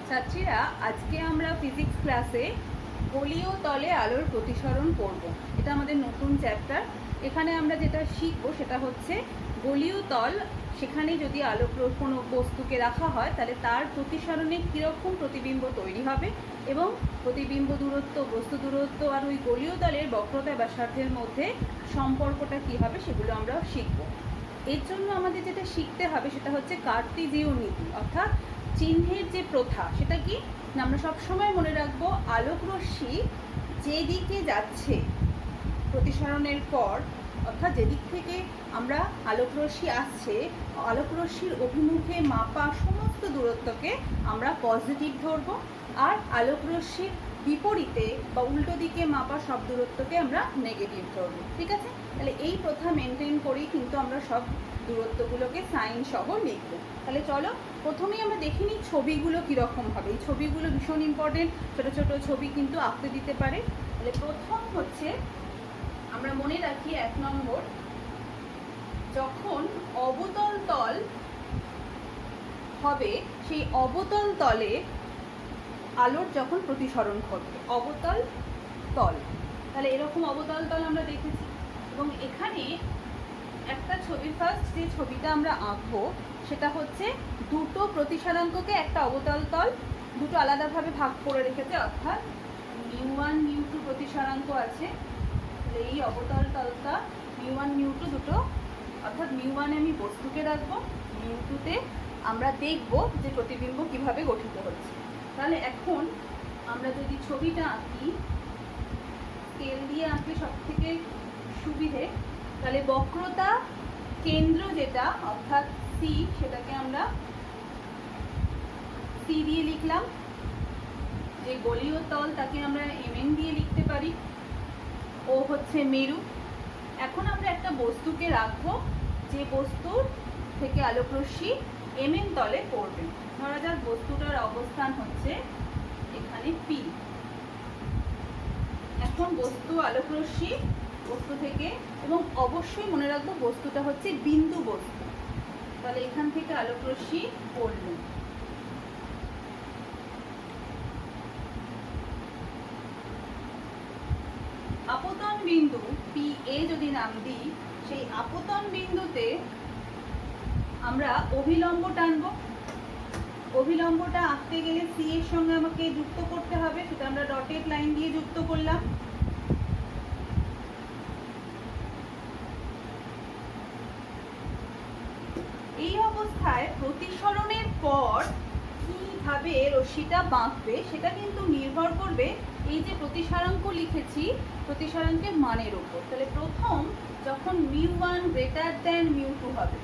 ছাত্রীরা, আজকে আমরা ফিজিক্স ক্লাসে গোলীয় তলে আলোর প্রতিসরণ করব। এটা আমাদের নতুন চ্যাপ্টার। এখানে আমরা যেটা শিখবো সেটা হচ্ছে গোলীয় তল, সেখানে যদি আলো কোনো বস্তুকে রাখা হয় তাহলে তার প্রতিসরণে কীরকম প্রতিবিম্ব তৈরি হবে এবং প্রতিবিম্ব দূরত্ব, বস্তু দূরত্ব আর ওই গোলীয় তলের বক্রতা ব্যাসার্ধের মধ্যে সম্পর্কটা কী হবে সেগুলো আমরা শিখব। এর জন্য আমাদের যেটা শিখতে হবে সেটা হচ্ছে কার্তেজীয় নীতি, অর্থাৎ চিহ্নের যে প্রথা। সেটা কি না, আমরা সবসময় মনে রাখবো আলোক রশ্মি যেদিকে যাচ্ছে প্রতিসরণের পর, অর্থাৎ যেদিক থেকে আমরা আলোক রশ্মি আসছে, আলোক রশ্মির অভিমুখে মাপা সমস্ত দূরত্বকে আমরা পজিটিভ ধরবো, আর আলোক রশ্মির বিপরীতে বা উল্টো দিকে মাপা সব দূরত্বকে আমরা নেগেটিভ ধরবো। ঠিক আছে? তাহলে এই প্রথা মেনটেন করেই কিন্তু আমরা সব দূরত্বগুলোকে সাইন সহ লিখব। তাহলে চলো প্রথমেই আমরা দেখে নিই ছবিগুলো কীরকম হবে। এই ছবিগুলো ভীষণ ইম্পর্টেন্ট, ছোটো ছোটো ছবি কিন্তু আঁকতে দিতে পারে। তাহলে প্রথম হচ্ছে আমরা মনে রাখি 1 নম্বর, যখন অবতল তল হবে সেই অবতল তলে আলোর যখন প্রতিসরণ ঘটবে, অবতল তল। তাহলে এরকম অবতল তল আমরা দেখেছি এবং এখানে একটা ছবি, ফার্স্ট যে ছবিটা আমরা আঁকবো সেটা হচ্ছে দুটো প্রতিসরাঙ্ককে একটা অবতল তল দুটো আলাদাভাবে ভাগ করে রেখেছে, অর্থাৎ μ1 μ2 প্রতিসরাঙ্ক আছে। এই অবতল তলটা μ1 μ2 দুটো, অর্থাৎ μ1 আমি বস্তুকে রাখবো, μ2 আমরা দেখব যে প্রতিবিম্ব কিভাবে গঠিত হচ্ছে। তাহলে এখন আমরা যদি ছবিটা আঁকি, স্কেল দিয়ে আঁকলে সব থেকে সুবিধে। তাহলে বক্রতা কেন্দ্র যেটা অর্থাৎ সি, সেটাকে আমরা সি দিয়ে লিখলাম। যে গোলীয় তল তাকে আমরা mn দিয়ে লিখতে পারি। ও হচ্ছে মেরু। এখন আমরা একটা বস্তুকে রাখবো যে বস্তুর থেকে আলোক রশ্মি mn তলে পড়বে। ধরা যাক বস্তুটার অবস্থান হচ্ছে এখানে P। এখন বস্তু আলোক রশ্মি বস্তু থেকে, এবং অবশ্যই মনে রাখবো বস্তুটা হচ্ছে বিন্দু বস্তু। তাহলে এখান থেকে আলোক রশ্মি পড়ল। আপতন বিন্দু PA যদি নাম দিই, সেই আপতন বিন্দুতে আমরা অভিলম্ব টানবো। অভিলম্বটা আঁকতে গেলে সি এর সঙ্গে আমাকে যুক্ত করতে হবে, সেটা আমরা ডটেড লাইন দিয়ে যুক্ত করলাম। এই অবস্থায় প্রতিসরণের পর কিভাবে রশ্মিটা বাঁকবে সেটা কিন্তু নির্ভর করবে এই যে প্রতিসরাঙ্ক লিখেছি, প্রতিসরাঙ্কের মানের উপর। তাহলে প্রথম যখন μ1 গ্রেটার দ্যান μ2 হবে,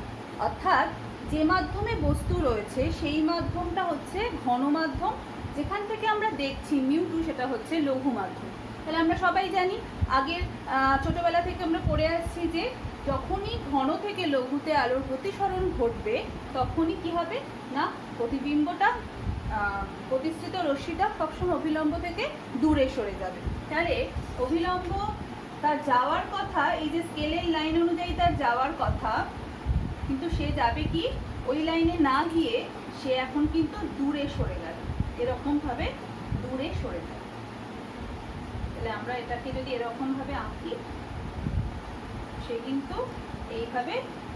অর্থাৎ যে মাধ্যমে বস্তু রয়েছে সেই মাধ্যমটা হচ্ছে ঘন মাধ্যম, যেখান থেকে আমরা দেখছি μ2 সেটা হচ্ছে লঘু মাধ্যম। তাহলে আমরা সবাই জানি, আগের ছোটবেলা থেকে আমরা পড়ে আসছি যে যখনই ঘন থেকে লঘুতে আলোর প্রতিসরণ ঘটবে তখনই কি হবে না, প্রতিবিম্বটা প্রতিসৃত রশ্মিটা সবসময় অভিলম্ব থেকে দূরে সরে যাবে। তাহলে অভিলম্ব তার যাওয়ার কথা, এই যে স্কেলের লাইন অনুযায়ী তার যাওয়ার কথা, কিন্তু সে যাবে কি ওই লাইনে না গিয়ে সে এখন কিন্তু দূরে সরে গেল, এরকমভাবে দূরে সরে যাবে। তাহলে আমরা এটাকে যদি এরকমভাবে আঁকি, সে কিন্তু এইভাবে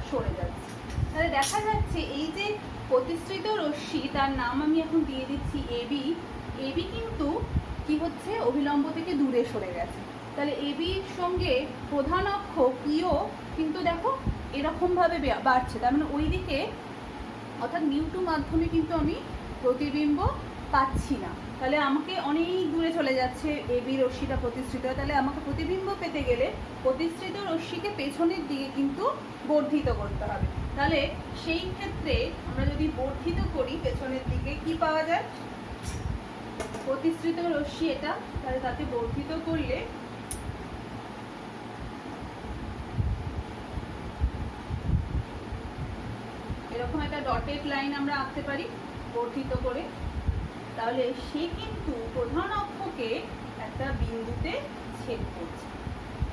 সরে যাচ্ছে। তাহলে দেখা যাচ্ছে এই যে প্রতিসৃত রশ্মি, তার নাম আমি এখন দিয়ে দিচ্ছি এবি। এবি কিন্তু কি হচ্ছে, অভিলম্ব থেকে দূরে সরে গেছে। তাহলে এবির সঙ্গে প্রধান অক্ষ পিও কিন্তু দেখো এরকমভাবে বাড়ছে, তার মানে ওই দিকে অর্থাৎ μ2 মাধ্যমে কিন্তু আমি প্রতিবিম্ব পাচ্ছি না। তাহলে আমাকে অনেক দূরে চলে যাচ্ছে এবি রশ্মিটা প্রতিসৃত। তাহলে আমাকে প্রতিবিম্ব পেতে গেলে প্রতিসৃত রশ্মিকে পেছনের দিকে কিন্তু বর্ধিত করতে হবে। তাহলে সেই ক্ষেত্রে আমরা যদি বর্ধিত করি পেছনের দিকে, কি পাওয়া যায়, প্রতিসৃত রশ্মি এটা, তাহলে তাকে বর্ধিত করলে এরকম একটা ডটেড লাইন আমরা আঁকতে পারি বর্ধিত করে। তাহলে সে কিন্তু প্রধান অক্ষকে একটা বিন্দুতে ছেদ করছে,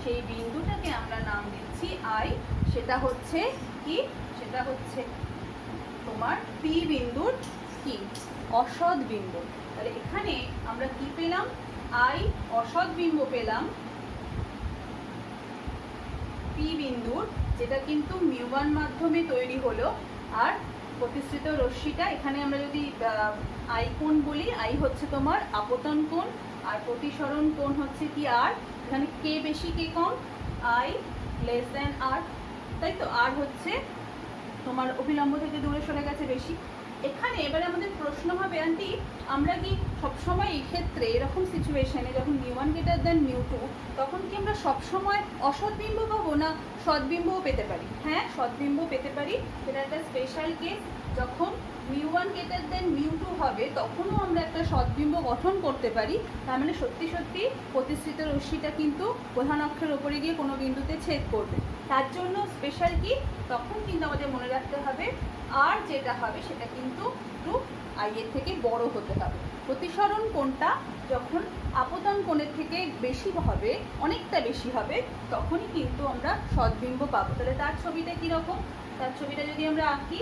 সেই বিন্দুটাকে আমরা নাম দিচ্ছি আই। সেটা হচ্ছে কি, সেটা হচ্ছে তোমার পি বিন্দুর কি অসৎ বিম্ব। তাহলে এখানে আমরা কি পেলাম? আই অসৎ বিম্ব পেলাম পি বিন্দুর, যেটা কিন্তু মিউ1 মাধ্যমে তৈরি হলো। আর প্রতিসৃত রশ্মিটা এখানে আমরা যদি আই কোণ বলি, আই হচ্ছে তোমার আপতন কোণ, আর প্রতিসরণ কোণ হচ্ছে কি আর। এখানে কে বেশি কে কম? আই লেস দ্যান আর, তাই তো। আর হচ্ছে তোমার অভিলম্ব থেকে দূরে সরে গেছে বেশি। এখানে এবারে আমাদের প্রশ্ন হবে, আন্টি আমরা কি সবসময় এই ক্ষেত্রে এরকম সিচুয়েশনে যখন মিউ1 গ্রেটার দেন মিউ2, তখন কি আমরা সবসময় অসৎ বিম্ব পাবো না সৎবিম্বও পেতে পারি? হ্যাঁ, সৎবিম্ব পেতে পারি। এটা একটা স্পেশাল কেস। যখন মিউ1 গ্রেটার দেন মিউ2 হবে তখনও আমরা একটা সৎবিম্ব গঠন করতে পারি। তার মানে সত্যি সত্যি প্রতিসৃত রশ্মিটা কিন্তু প্রধান অক্ষের ওপরে গিয়ে কোনো বিন্দুতে ছেদ করবে। তার জন্য স্পেশাল কি, তখন কিন্তু আমাদের মনে রাখতে হবে আর যেটা হবে সেটা কিন্তু একটু আই এর থেকে বড় হতে হবে। প্রতিসরণ কোণটা যখন আপতন কোণের থেকে বেশি হবে, অনেকটা বেশি হবে, তখনই কিন্তু আমরা সৎবিম্ব পাবো। তাহলে তার ছবিটা কীরকম? তার ছবিটা যদি আমরা আঁকি,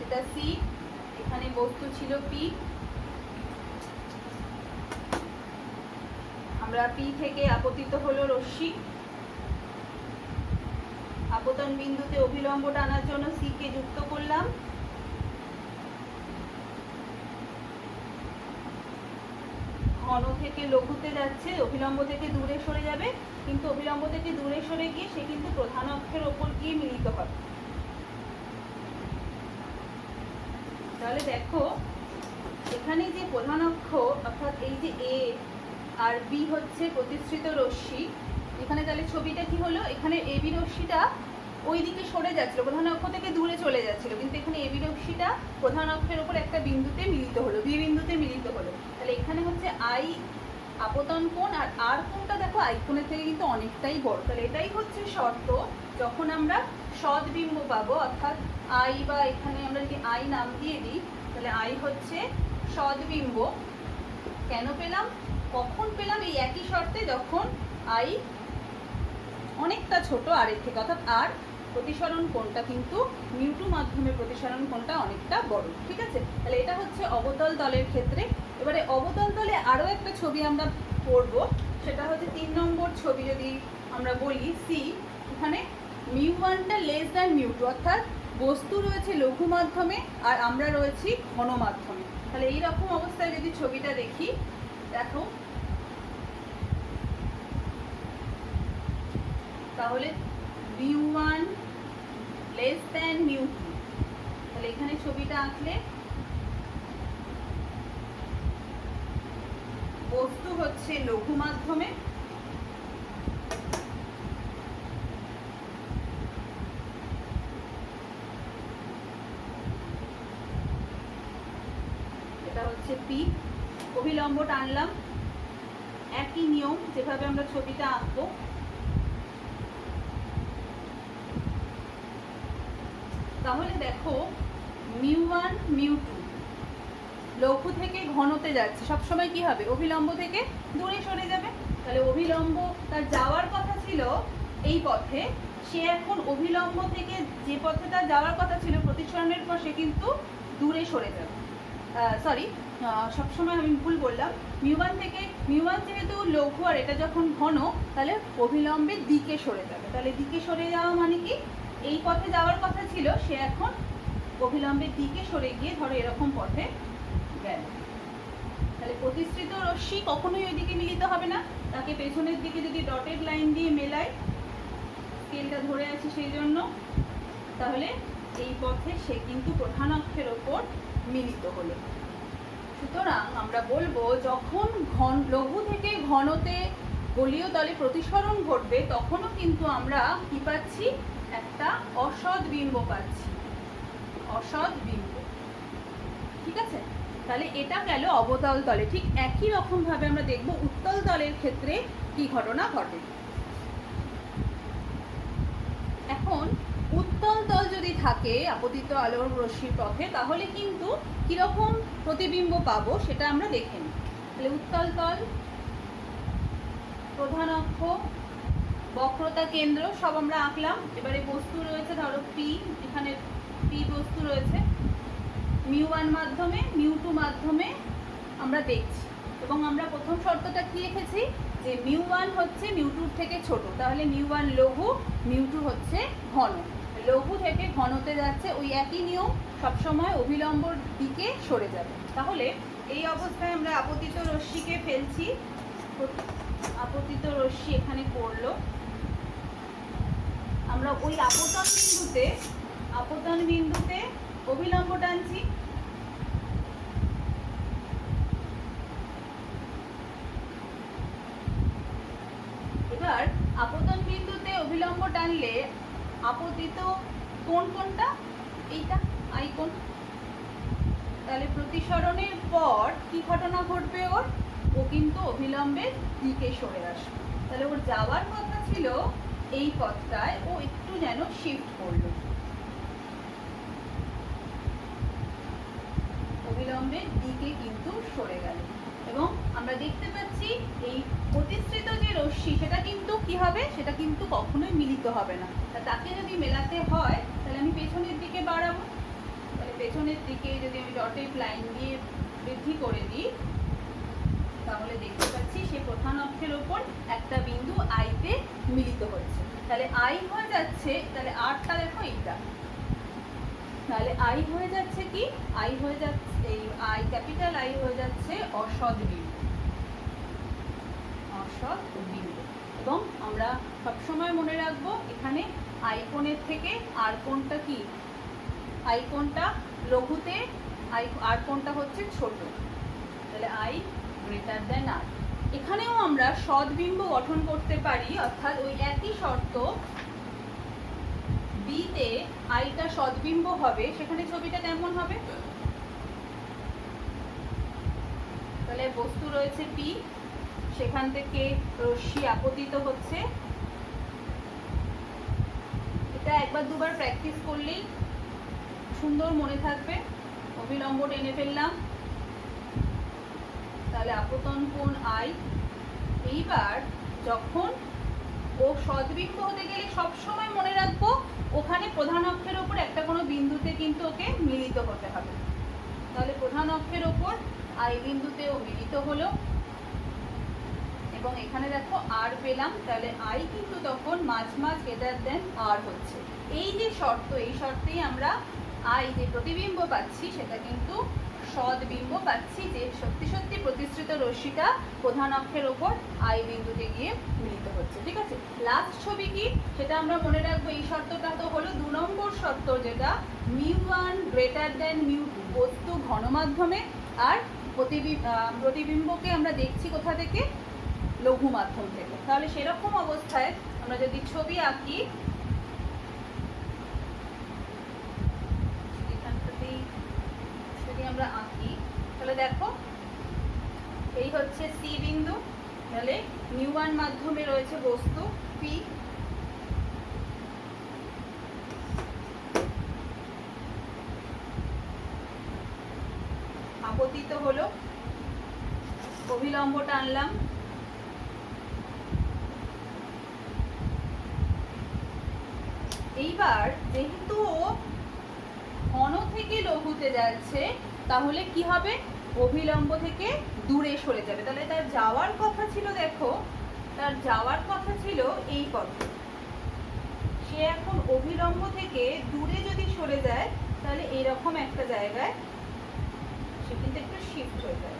এটা সি, এখানে বস্তু ছিল পি, আমরা পি থেকে আপতিত হলো রশ্মি, আপতন বিন্দুতে অভিলম্ব টানার জন্য সি কে যুক্ত করলাম। ঘন থেকে লঘুতে যাচ্ছে, অভিলম্ব থেকে দূরে সরে যাবে, কিন্তু অভিলম্ব থেকে দূরে সরে গিয়ে সে কিন্তু প্রধান অক্ষের ওপর গিয়ে মিলিত হবে। তাহলে দেখো এখানে যে প্রধান অক্ষ, অর্থাৎ এই যে এ আর বি হচ্ছে প্রতিসৃত রশ্মি, এখানে তাহলে ছবিটা কি হলো? এখানে এবি রশ্মিটা ওই দিকে সরে যাচ্ছিল, প্রধান অক্ষ থেকে দূরে চলে যাচ্ছিল, কিন্তু এখানে এবি রশ্মিটা প্রধান অক্ষের উপর একটা বিন্দুতে মিলিত হলো, বি বিন্দুতে মিলিত হলো। তাহলে এখানে হচ্ছে আই আপতন কোণ, আর কোণটা দেখো আই কোণের থেকে কিন্তু অনেকটাই বড়। তাহলে এটাই হচ্ছে শর্ত, যখন আমরা সৎবিম্ব পাবো, অর্থাৎ আই, বা এখানে আমরা যদি আই নাম দিয়ে দিই, তাহলে আই হচ্ছে সৎবিম্ব। কেন পেলাম, কখন পেলাম? এই একই শর্তে, যখন আই অনেকটা ছোট আর এর থেকে, অর্থাৎ আর প্রতিসরণ কোণটা কিন্তু মিউ2 মাধ্যমে প্রতিসরণ কোণটা অনেকটা বড়। ঠিক আছে, তাহলে এটা হচ্ছে অবতল তলের ক্ষেত্রে। এবারে অবতল তলে আরও একটা ছবি আমরা করব, সেটা হচ্ছে 3 নম্বর ছবি। যদি আমরা বলি সি, এখানে মিউ1টা লেস দ্যান মিউ2, অর্থাৎ বস্তু রয়েছে লঘু মাধ্যমে আর আমরা রয়েছি ঘন মাধ্যমে। তাহলে এইরকম অবস্থায় যদি ছবিটা দেখি, দেখো তাহলে মিউ1 লেস দ্যান মিউ2, তাহলে এখানে ছবিটা আঁকলে বস্তু হচ্ছে লঘু মাধ্যমে, এটা হচ্ছে পি, অভিলম্ব টানলাম, একই নিয়ম যেভাবে আমরা ছবিটা আঁকবো। তাহলে দেখো মিউ1 মিউ2 লঘু থেকে ঘনতে যাচ্ছে, সবসময় কি হবে? অভিলম্ব থেকে দূরে সরে যাবে। তাহলে অভিলম্ব তার যাওয়ার কথা ছিল এই পথে, সে এখন অভিলম্ব থেকে যে পথে তার যাওয়ার কথা ছিল প্রতিসরণের পর, সে কিন্তু দূরে সরে যাবে। সরি, সবসময় আমি ভুল বললাম। মিউ1 যেহেতু লঘু আর এটা যখন ঘন, তাহলে অভিলম্বের দিকে সরে যাবে। তাহলে দিকে সরে যাওয়া মানে কি? এই পথে যাওয়ার কথা ছিল, সে এখন অভিলম্বের দিকে সরে গিয়ে ধরো এরকম পথে গেল। তাহলে প্রতিসৃত রশ্মি কখনোই ওই দিকে মিলিত হবে না, তাকে পেছনের দিকে যদি ডটেড লাইন দিয়ে মেলাই, স্কেলটা ধরে আছে সেই জন্য, তাহলে এই পথে সে কিন্তু প্রধান অক্ষের ওপর মিলিত হলো। সুতরাং আমরা বলবো যখন লঘু থেকে ঘনতে গোলীয় তলে প্রতিসরণ ঘটবে, তখনও কিন্তু আমরা কি পাচ্ছি? একটা অসৎ বিম্ব পাচ্ছি, অসৎ বিম্ব। ঠিক আছে, তাহলে এটা গেল অবতল তলে। ঠিক একই রকম ভাবে আমরা দেখব উত্তল তলের ক্ষেত্রে কি ঘটনা ঘটে। এখন উত্তল তল যদি থাকে আপতিত আলোর রশ্মির পথে, তাহলে কিন্তু কিরকম প্রতিবিম্ব পাবো সেটা আমরা দেখে নিই। তাহলে উত্তল তল, প্রধান অক্ষ, বক্রতা কেন্দ্র সব আমরা আঁকলাম। এবারে বস্তু রয়েছে ধরো পি, এখানে পি μ1 মাধ্যমে μ2 মাধ্যমে আমরা দেখছি। এবং আমরা প্রথম শর্তটা কি লিখেছি যে μ1 হচ্ছে μ2 থেকে ছোট, তাহলে μ1 লঘু, μ2 হচ্ছে ঘন। লঘু থেকে ঘনতে যাচ্ছে, ওই একই নিয়ম, সবসময় অভিলম্বর দিকে সরে যাবে। তাহলে এই অবস্থায় আমরা আপতিত রশ্মিকে ফেলছি। আপতিত রশ্মি এখানে পড়লো, আমরা ওই আপতন বিন্দুতে অভিলম্ব টানছি। এবার আপতন বিন্দুতে অভিলম্ব টানলে আপতিত কোণ কোনটা? এইটা আই কোণ। তাহলে প্রতিসরণের পর কি ঘটনা ঘটবে? ও কিন্তু অভিলম্বের দিকে সরে আসবে। তাহলে ওর যাওয়ার কথা ছিল এই পথটায়, ও একটু যেন শিফট করলো, অবিলম্বের দিকে কিন্তু সরে গেল। এবং আমরা দেখতে পাচ্ছি এই প্রতিসৃত যে রশ্মি সেটা কিন্তু কি হবে, সেটা কিন্তু কখনোই মিলিত হবে না। তাকে যদি মেলাতে হয় তাহলে আমি পেছনের দিকে বাড়াবো। তাহলে পেছনের দিকে যদি আমি ডটেড লাইন দিয়ে বৃদ্ধি করে দিই, তাহলে দেখতে পাচ্ছি সে প্রধান অক্ষের ওপর একটা বিন্দু আইতে মিলিত হচ্ছে। তাহলে আই হয়ে যাচ্ছে, তাহলে আরটা দেখো এইটা, তাহলে আই হয়ে যাচ্ছে কি, আই হয়ে যাচ্ছে এই আই, ক্যাপিটাল আই হয়ে যাচ্ছে অসৎ বিন্দু, অসৎ বিন্দু। এবং আমরা সবসময় মনে রাখবো এখানে আই কোণের থেকে আর কোণটা কি, আই কোণটা লঘুতে, আর কোণটা হচ্ছে ছোট, তাহলে আই গ্রেটার দেন আর। এখানেও আমরা সদ্বিম্ব গঠন করতে পারি, অর্থাৎ ওই একই শর্ত, বিতে আইটা সদ্বিম্ব হবে, সেখানে ছবিটা কেমন হবে? তাহলে বস্তু রয়েছে পি, সেখান থেকে রশ্মি আপতিত হচ্ছে। এটা একবার দুবার প্র্যাকটিস করলেই সুন্দর মনে থাকবে। অভিলম্ব টেনে ফেললাম, তাহলে আপতন কোণ আই। এইবার যখন ও সদ্বিম্ব হতে গেলে সবসময় মনে রাখবো ওখানে প্রধান অক্ষের ওপর একটা কোনো বিন্দুতে কিন্তু ওকে মিলিত হতে হবে। তাহলে প্রধান অক্ষের ওপর আই বিন্দুতেও মিলিত হলো, এবং এখানে দেখো আর পেলাম, তাহলে আই কিন্তু তখন মাঝ গ্রেটার দেন আর হচ্ছে। এই যে শর্ত, এই শর্তেই আমরা আই যে প্রতিবিম্ব পাচ্ছি সেটা কিন্তু সদ্বিম্ব পাচ্ছি, যে সত্যি সত্যি প্রতিসৃত রশ্মিটা প্রধান অক্ষের ওপর আই বিন্দুতে গিয়ে মিলিত হচ্ছে। ঠিক আছে, লাস্ট ছবি কি সেটা আমরা মনে রাখবো। এই শর্তটা তো হলো 2 নম্বর শর্ত, যেটা μ1 গ্রেটার দেন μ2, বস্তু ঘন মাধ্যমে, আর প্রতিবিম্বকে আমরা দেখছি কোথা থেকে, লঘু মাধ্যম থেকে। তাহলে সেরকম অবস্থায় আমরা যদি ছবি আঁকি, যদি আমরা আঁকি তাহলে দেখো এই হচ্ছে সি বিন্দু, তাহলে μ1 মাধ্যমে রয়েছে বস্তু পি, আপতিত হলো, অভিলম্ব টানলাম, এইবার যেহেতু ঘন থেকে লঘুতে যাচ্ছে, তাহলে কি হবে, অভিলম্ব থেকে দূরে সরে যাবে। তাহলে তার যাওয়ার কথা ছিল, দেখো তার যাওয়ার কথা ছিল এই পথে, সে এখন অভিলম্ব থেকে দূরে যদি সরে যায় তাহলে এইরকম একটা জায়গায় সে কিন্তু একটু শিফট হয়ে যায়।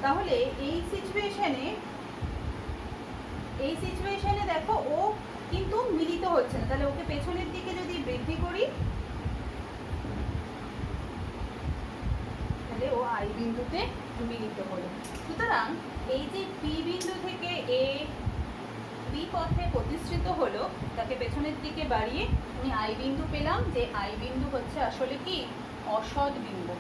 তাহলে এই সিচুয়েশনে দেখো ও কিন্তু মিলিত হচ্ছে না, তাহলে ওকে পেছনের দিকে যদি বৃদ্ধি করি তাহলে ও আই বিন্দুতে মিলিত হলো। সুতরাং এই যে পি বিন্দু থেকে এ বি পথে প্রতিষ্ঠিত হলো, তাকে পেছনের দিকে বাড়িয়ে আমি আই বিন্দু পেলাম, যে আই বিন্দু হচ্ছে আসলে কি অসৎ বিন্দু,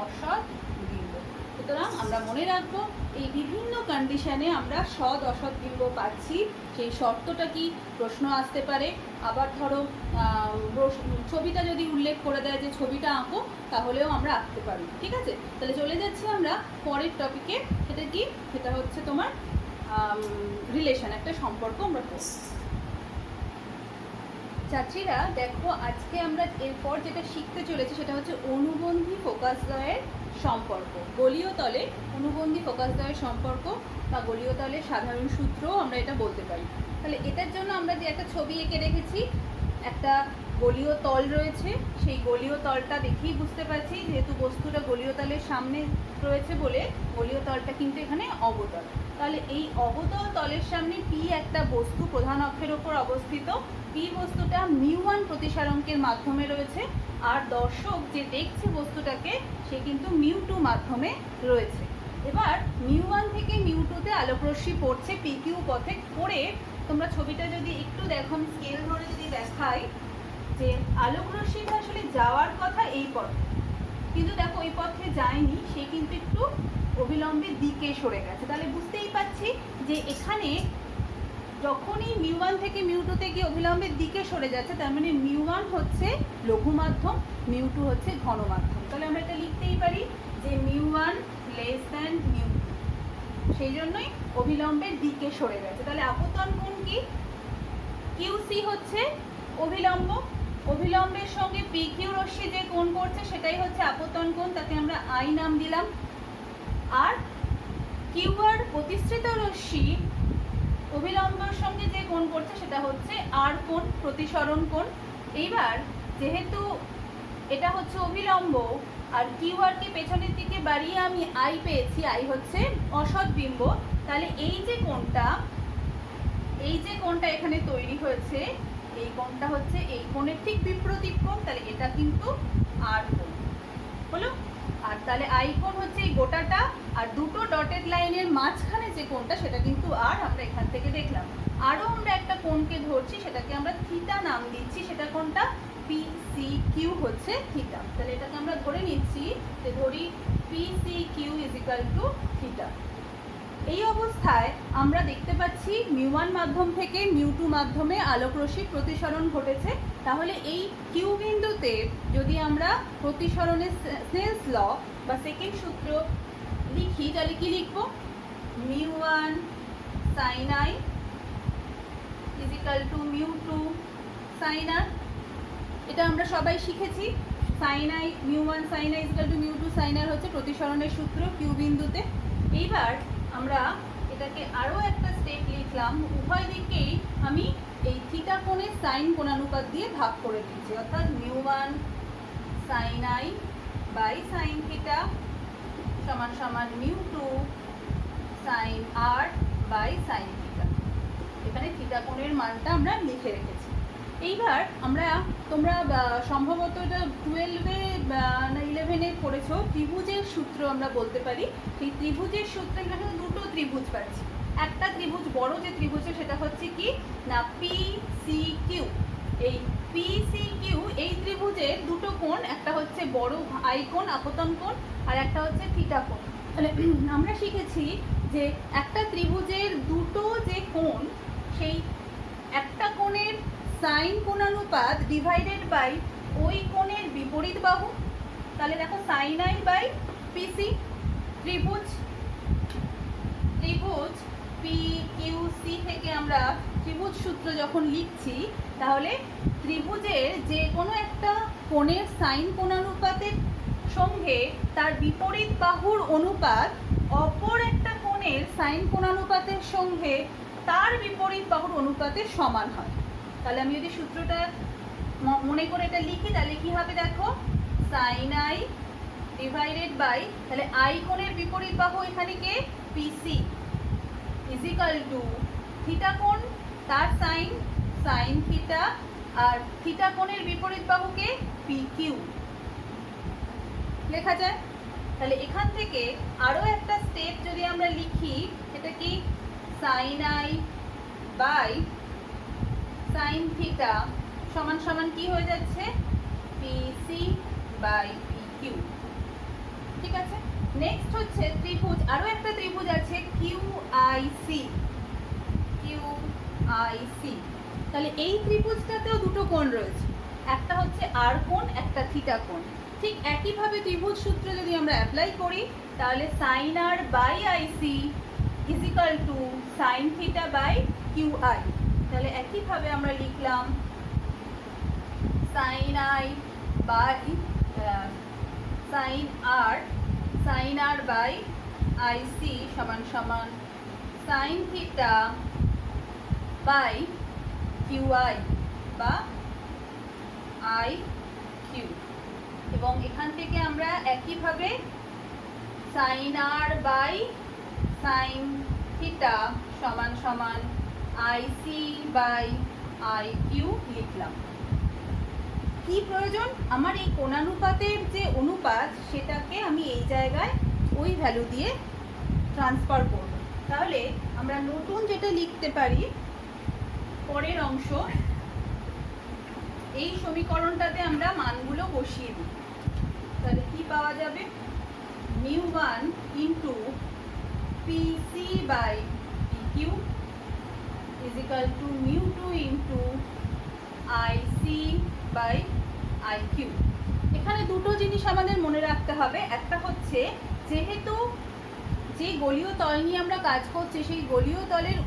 অসৎ বিন্দু। সুতরাং আমরা মনে রাখবো এই বিভিন্ন কন্ডিশনে আমরা সৎ অসৎ বিন্দু পাচ্ছি, সেই শর্তটা কি প্রশ্ন আসতে পারে। আবার ধরো ছবিটা যদি উল্লেখ করে দেয় যে ছবিটা আঁকো, তাহলেও আমরা আঁকতে পারি। ঠিক আছে, তাহলে চলে যাচ্ছি আমরা পরের টপিকে। সেটা কি, সেটা হচ্ছে তোমার রিলেশন, একটা সম্পর্ক আমরা করব। চাচিরা দেখো, আজকে আমরা এরপর যেটা শিখতে চলেছি সেটা হচ্ছে অনুবন্ধী ফোকাসদ্বয়ের সম্পর্ক। গলীয় তলে অনুবন্ধী ফোকাসদ্বয়ের সম্পর্ক বা গলীয় তলের সাধারণ সূত্রও আমরা এটা বলতে পারি। তাহলে এটার জন্য আমরা যে একটা ছবি এঁকে রেখেছি, একটা গলীয় তল রয়েছে, সেই গলীয় তলটা দেখেই বুঝতে পারছি যেহেতু বস্তুটা গলীয় তলের সামনে রয়েছে বলে গলীয় তলটা কিন্তু এখানে অবতল। তাহলে এই অবতল তলের সামনে পি একটা বস্তু প্রধান অক্ষের ওপর অবস্থিত। পি বস্তুটা μ1 প্রতিসারঙ্কের মাধ্যমে রয়েছে, আর দর্শক যে দেখছে বস্তুটাকে সে কিন্তু μ2 মাধ্যমে রয়েছে। এবার μ1 থেকে μ2-তে আলোকরশ্মি পড়ছে PQ পথে পড়ে। তোমরা ছবিটা যদি একটু দেখো, আমি স্কেল ধরে যদি দেখাই যে আলোকরশ্মিটা আসলে যাওয়ার কথা এই পথে, কিন্তু দেখো ওই পথে যায়নি, সে কিন্তু একটু অবিলম্বের দিকে সরে গেছে। তাহলে বুঝতেই পারছি যে এখানে যখনই μ1 থেকে μ2-তে গিয়ে অবিলম্বের দিকে সরে যাচ্ছে, তার মানে μ1 হচ্ছে লঘু মাধ্যম, μ2 হচ্ছে ঘন মাধ্যম। তাহলে আমরা এটা লিখতেই পারি যে μ1 লেস দ্যান μ2, সেই জন্যই অবিলম্বের দিকে সরে গেছে। তাহলে আপতন কোণ কি? QC হচ্ছে অভিলম্ব, অভিলম্বের সঙ্গে PQ রশ্মি যে কোণ করছে সেটাই হচ্ছে আপতন কোণ, তাকে আমরা I নাম দিলাম। আর QR প্রতিসৃত রশ্মি অভিলম্বের সঙ্গে যে কোণ করছে সেটা হচ্ছে R কোণ, প্রতিসরণ কোণ। এইবার যেহেতু এটা হচ্ছে অভিলম্ব আর QR কে পেছনের দিকে বাড়িয়ে আমি I পেয়েছি, I হচ্ছে অসৎ বিম্ব, তাহলে এই যে কোণটা এখানে তৈরি হয়েছে, এই কোণটা হচ্ছে এই কোণের ঠিক বিপরীত কোণ, তাহলে এটা কিন্তু R কোণ হলো। আর তাহলে I কোণ হচ্ছে এই গোটাটা, আর দুটো ডটেড লাইনের মাঝখানে যে কোণটা সেটা কিন্তু R, আমরা এখান থেকে দেখলাম। আরও আমরা একটা কোণকে ধরছি, সেটাকে আমরা থিটা নাম দিচ্ছি, সেটা কোণটা PCQ হচ্ছে থিটা। তাহলে এটাকে আমরা ধরে নিচ্ছি যে ধরি PCQ = থিটা। এই অবস্থায় আমরা দেখতে পাচ্ছি μ1 মাধ্যম থেকে μ2 মাধ্যমে আলোকরশ্মি প্রতিসরণ ঘটেছে। তাহলে এই কিউ বিন্দুতে যদি আমরা প্রতিসরণের স্নেলস ল বা সেকেন্ড সূত্র লিখি, তাহলে কি লিখব? μ1 sin I = μ2 sin R। এটা আমরা সবাই শিখেছি। μ1 sin I = μ2 sin R হচ্ছে প্রতিসরণের সূত্র কিউ বিন্দুতে। এইবার আমরা এটাকে আরও একটা স্টেপ লিখলাম, উভয় দিকেই আমি এই থিটা কোণের সাইন কোণানুপাত দিয়ে ভাগ করে দিচ্ছি, অর্থাৎ μ1 sin I sin θ সমান μ2 sin R sin θ। এখানে থিটা কোণের মানটা আমরা লিখে রেখেছি। এইবার তোমরা সম্ভবত এটা 12-এ না 11-এ পড়েছো, ত্রিভুজের সূত্র আমরা বলতে পারি। সেই ত্রিভুজের সূত্রে আমরা দুটো ত্রিভুজ পাচ্ছি। একটা ত্রিভুজ, বড় যে ত্রিভুজ সেটা হচ্ছে কি না PCQ। এই PCQ এই ত্রিভুজের দুটো কোণ, একটা হচ্ছে বড় I কোণ আপতন কোণ, আর একটা হচ্ছে থিটা কোণ। তাহলে আমরা শিখেছি যে একটা ত্রিভুজের দুটো যে কোণ, সেই একটা কোণের সাইন কোণানুপাত ডিভাইডেড বাই ওই কোণের বিপরীত বাহু। তাহলে দেখো sin I PC, ত্রিভুজ PQC থেকে আমরা ত্রিভুজ সূত্র যখন লিখছি, তাহলে ত্রিভুজের যে কোনো একটা কোণের সাইন কোণানুপাতের সঙ্গে তার বিপরীত বাহুর অনুপাত অপর একটা কোণের সাইন কোণানুপাতের সঙ্গে তার বিপরীত বাহুর অনুপাতের সমান হয়। তাহলে আমি যদি সূত্রটা মনে করে এটা লিখি, তাহলে কি হবে দেখো, sin I ডিভাইডেড বাই, তাহলে I কোণের বিপরীত বাহু এখানে কে PC = থিটা কোণ তার sin θ, আর থিটা কোণের বিপরীত বাহুকে PQ লেখা যায়। তাহলে এখান থেকে আরও একটা স্টেপ যদি আমরা লিখি, এটা কি sin I sin θ সমান কি হয়ে যাচ্ছে PC PQ। ঠিক আছে, নেক্সট হচ্ছে ত্রিভুজ, আরও একটা ত্রিভুজ আছে QIC। তাহলে এই ত্রিভুজটাতেও দুটো কোণ রয়েছে, একটা হচ্ছে R কোণ, একটা থিটা কোণ। ঠিক একইভাবে ত্রিভুজ সূত্র যদি আমরা অ্যাপ্লাই করি, তাহলে sin R IC = sin θ QI। তাহলে একইভাবে আমরা লিখলাম sine I by sine R by I C সমান সমান sine theta by Q I বা আই কিউ। এবং এখান থেকে আমরা একইভাবে sine R by sine theta সমান সমান I C by I Q লিখলাম। কি প্রয়োজন? আমার এই কোণানুপাতের যে অনুপাত সেটাকে আমি এই জায়গায় ওই ভ্যালু দিয়ে ট্রান্সফার করব। তাহলে আমরা নতুন যেটা লিখতে পারি পরের অংশ, এই সমীকরণটাতে আমরা মানগুলো বসিয়ে দিই। তাহলে কি পাওয়া যাবে? μ1 into PC by PQ is equal to μ2 into IC by IQ। এখানে দুটো জিনিস আমাদের মনে রাখতে হবে। একটা হচ্ছে, যেহেতু যে গলীয় তল নিয়ে আমরা কাজ করছি সেই গলীয় তলের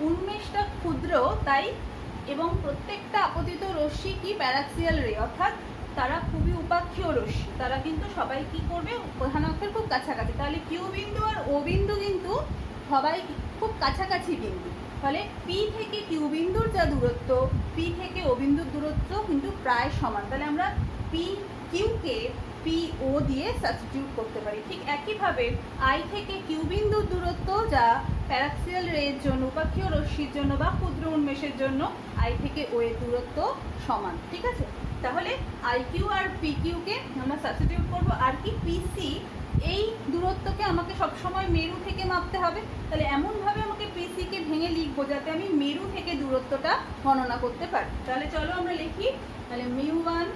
উন্মেষটা ক্ষুদ্র, তাই এবং প্রত্যেকটা আপতিত রশ্মি কি প্যারাক্সিয়াল রে, অর্থাৎ তারা খুবই উপাক্ষীয় রশ্মি। তারা কিন্তু সবাই কি করবে? প্রধান অক্ষের খুব কাছাকাছি। তাহলে কিউ বিন্দু আর ও বিন্দু কিন্তু সবাই খুব কাছাকাছি বিন্দু। ফলে পি থেকে কিউ বিন্দুর যা দূরত্ব, পি থেকে ও বিন্দুর দূরত্ব কিন্তু প্রায় সমান। তাহলে আমরা পি কিউকে পি ও দিয়ে সাবস্টিটিউট করতে পারি। ঠিক একইভাবে আই থেকে কিউ বিন্দুর দূরত্ব যা প্যারাক্সিয়াল রের জন্য, উপাক্ষীয় রশ্মির জন্য বা ক্ষুদ্র উন্মেষের জন্য আই থেকে ও এর দূরত্ব সমান। ঠিক আছে, তাহলে আই কিউ আর পি কিউকে আমরা সাবস্টিটিউট করবো। আর কি পিসি, এই দূরত্বকে আমাকে সবসময় মেরু থেকে মাপতে হবে। তাহলে এমনভাবে আমাকে পিসিকে ভেঙে লিখবো যাতে আমি মেরু থেকে দূরত্বটা গণনা করতে পারি। তাহলে চলো আমরা লিখি। তাহলে μ1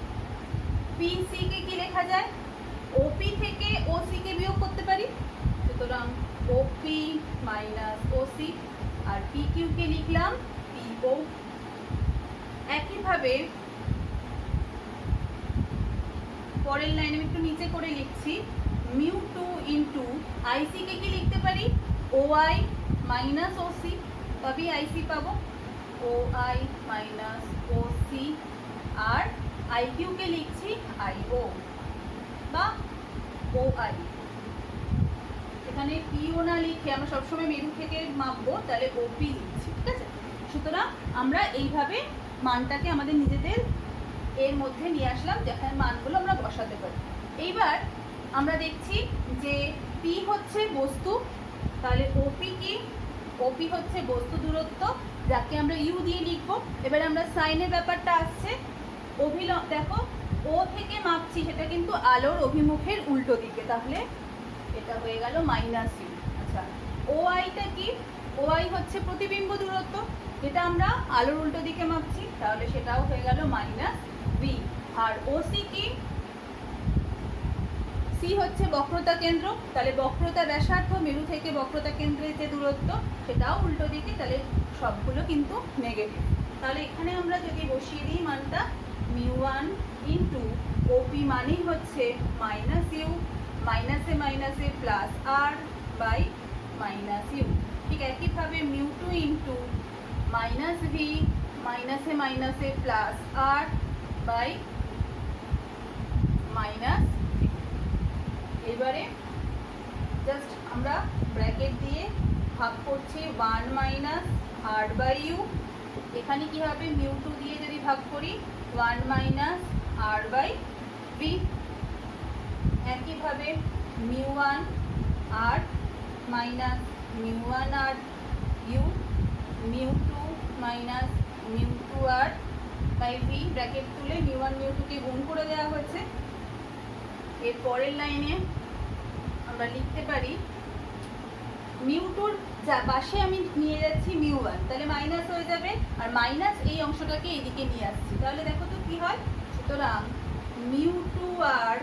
পিসিকে কি লেখা যায়? ওপি থেকে ওসিকে বিয়োগ করতে পারি, সুতরাং ওপি মাইনাস ওসি। আর পিকিউকে লিখলাম পিও। একইভাবে পরের লাইনে আমি একটু নিচে করে লিখছি, μ2 ইন্টু আইসিকে কি লিখতে পারি? ওআই মাইনাস ওসি, তবেই আইসি পাবো। OI minus OC. আর আইকিউকে লিখছি আইও বা ওআই। এখানে পিও না লিখে আমরা সবসময় মেরু থেকে মাপবো, তাহলে ওপি লিখছি। ঠিক আছে, সুতরাং আমরা এইভাবে মানটাকে আমাদের নিজেদের এর মধ্যে নিয়ে আসলাম, যেখানে মানগুলো আমরা বসাতে পারি। এইবার আমরা দেখছি যে পি হচ্ছে বস্তু, তাহলে ওপি কি? ওপি হচ্ছে বস্তু দূরত্ব, যাকে আমরা ইউ দিয়ে লিখবো। এবার আমরা সাইনের ব্যাপারটা আসছে। দেখো, ও থেকে মাপছি, সেটা কিন্তু আলোর অভিমুখের উল্টো দিকে, তাহলে এটা হয়ে গেল মাইনাস ইউ। আচ্ছা, ও আইটা কি? ও আই হচ্ছে প্রতিবিম্ব দূরত্ব, যেটা আমরা আলোর উল্টো দিকে মাপছি, তাহলে সেটাও হয়ে গেল মাইনাস ভি। আর ওসি কি? সি হচ্ছে বক্রতা কেন্দ্র, তাহলে বক্রতা ব্যাসার্ধ, মেরু থেকে বক্রতা কেন্দ্রের যে দূরত্ব সেটাও উল্টো দিকে, তাহলে সবগুলো কিন্তু নেগেটিভ। তাহলে এখানে আমরা যদি বসিয়ে দিই মানটা, μ1 ইন্টু ওপি মানেই হচ্ছে মাইনাস ইউ, মাইনাসে plus R by minus U. ঠিক একইভাবে μ2 ইন্টু মাইনাস ভি, মাইনাসে প্লাস আর বাই মাইনাস। এবারে জাস্ট আমরা ব্র্যাকেট দিয়ে ভাগ করছি 1 মাইনাস আর বাই ইউ। এখানে কি হবে? μ2 দিয়ে যদি ভাগ করি 1 মাইনাস আর বাই ভি। একইভাবে μ1 আর মাইনাস μ1 আর ইউ, μ2 মাইনাস μ2 আর বাই ভি। ব্র্যাকেট তুলে μ1 μ2কে গুণ করে দেওয়া হয়েছে। এর পরের লাইনে আমরা লিখতে পারি μ2-র পাশে আমি নিয়ে যাচ্ছি μ1, তাহলে মাইনাস হয়ে যাবে, আর মাইনাস এই অংশটাকে এইদিকে নিয়ে আসছি। তাহলে দেখো তো কি হয়। সুতরাং μ2 আর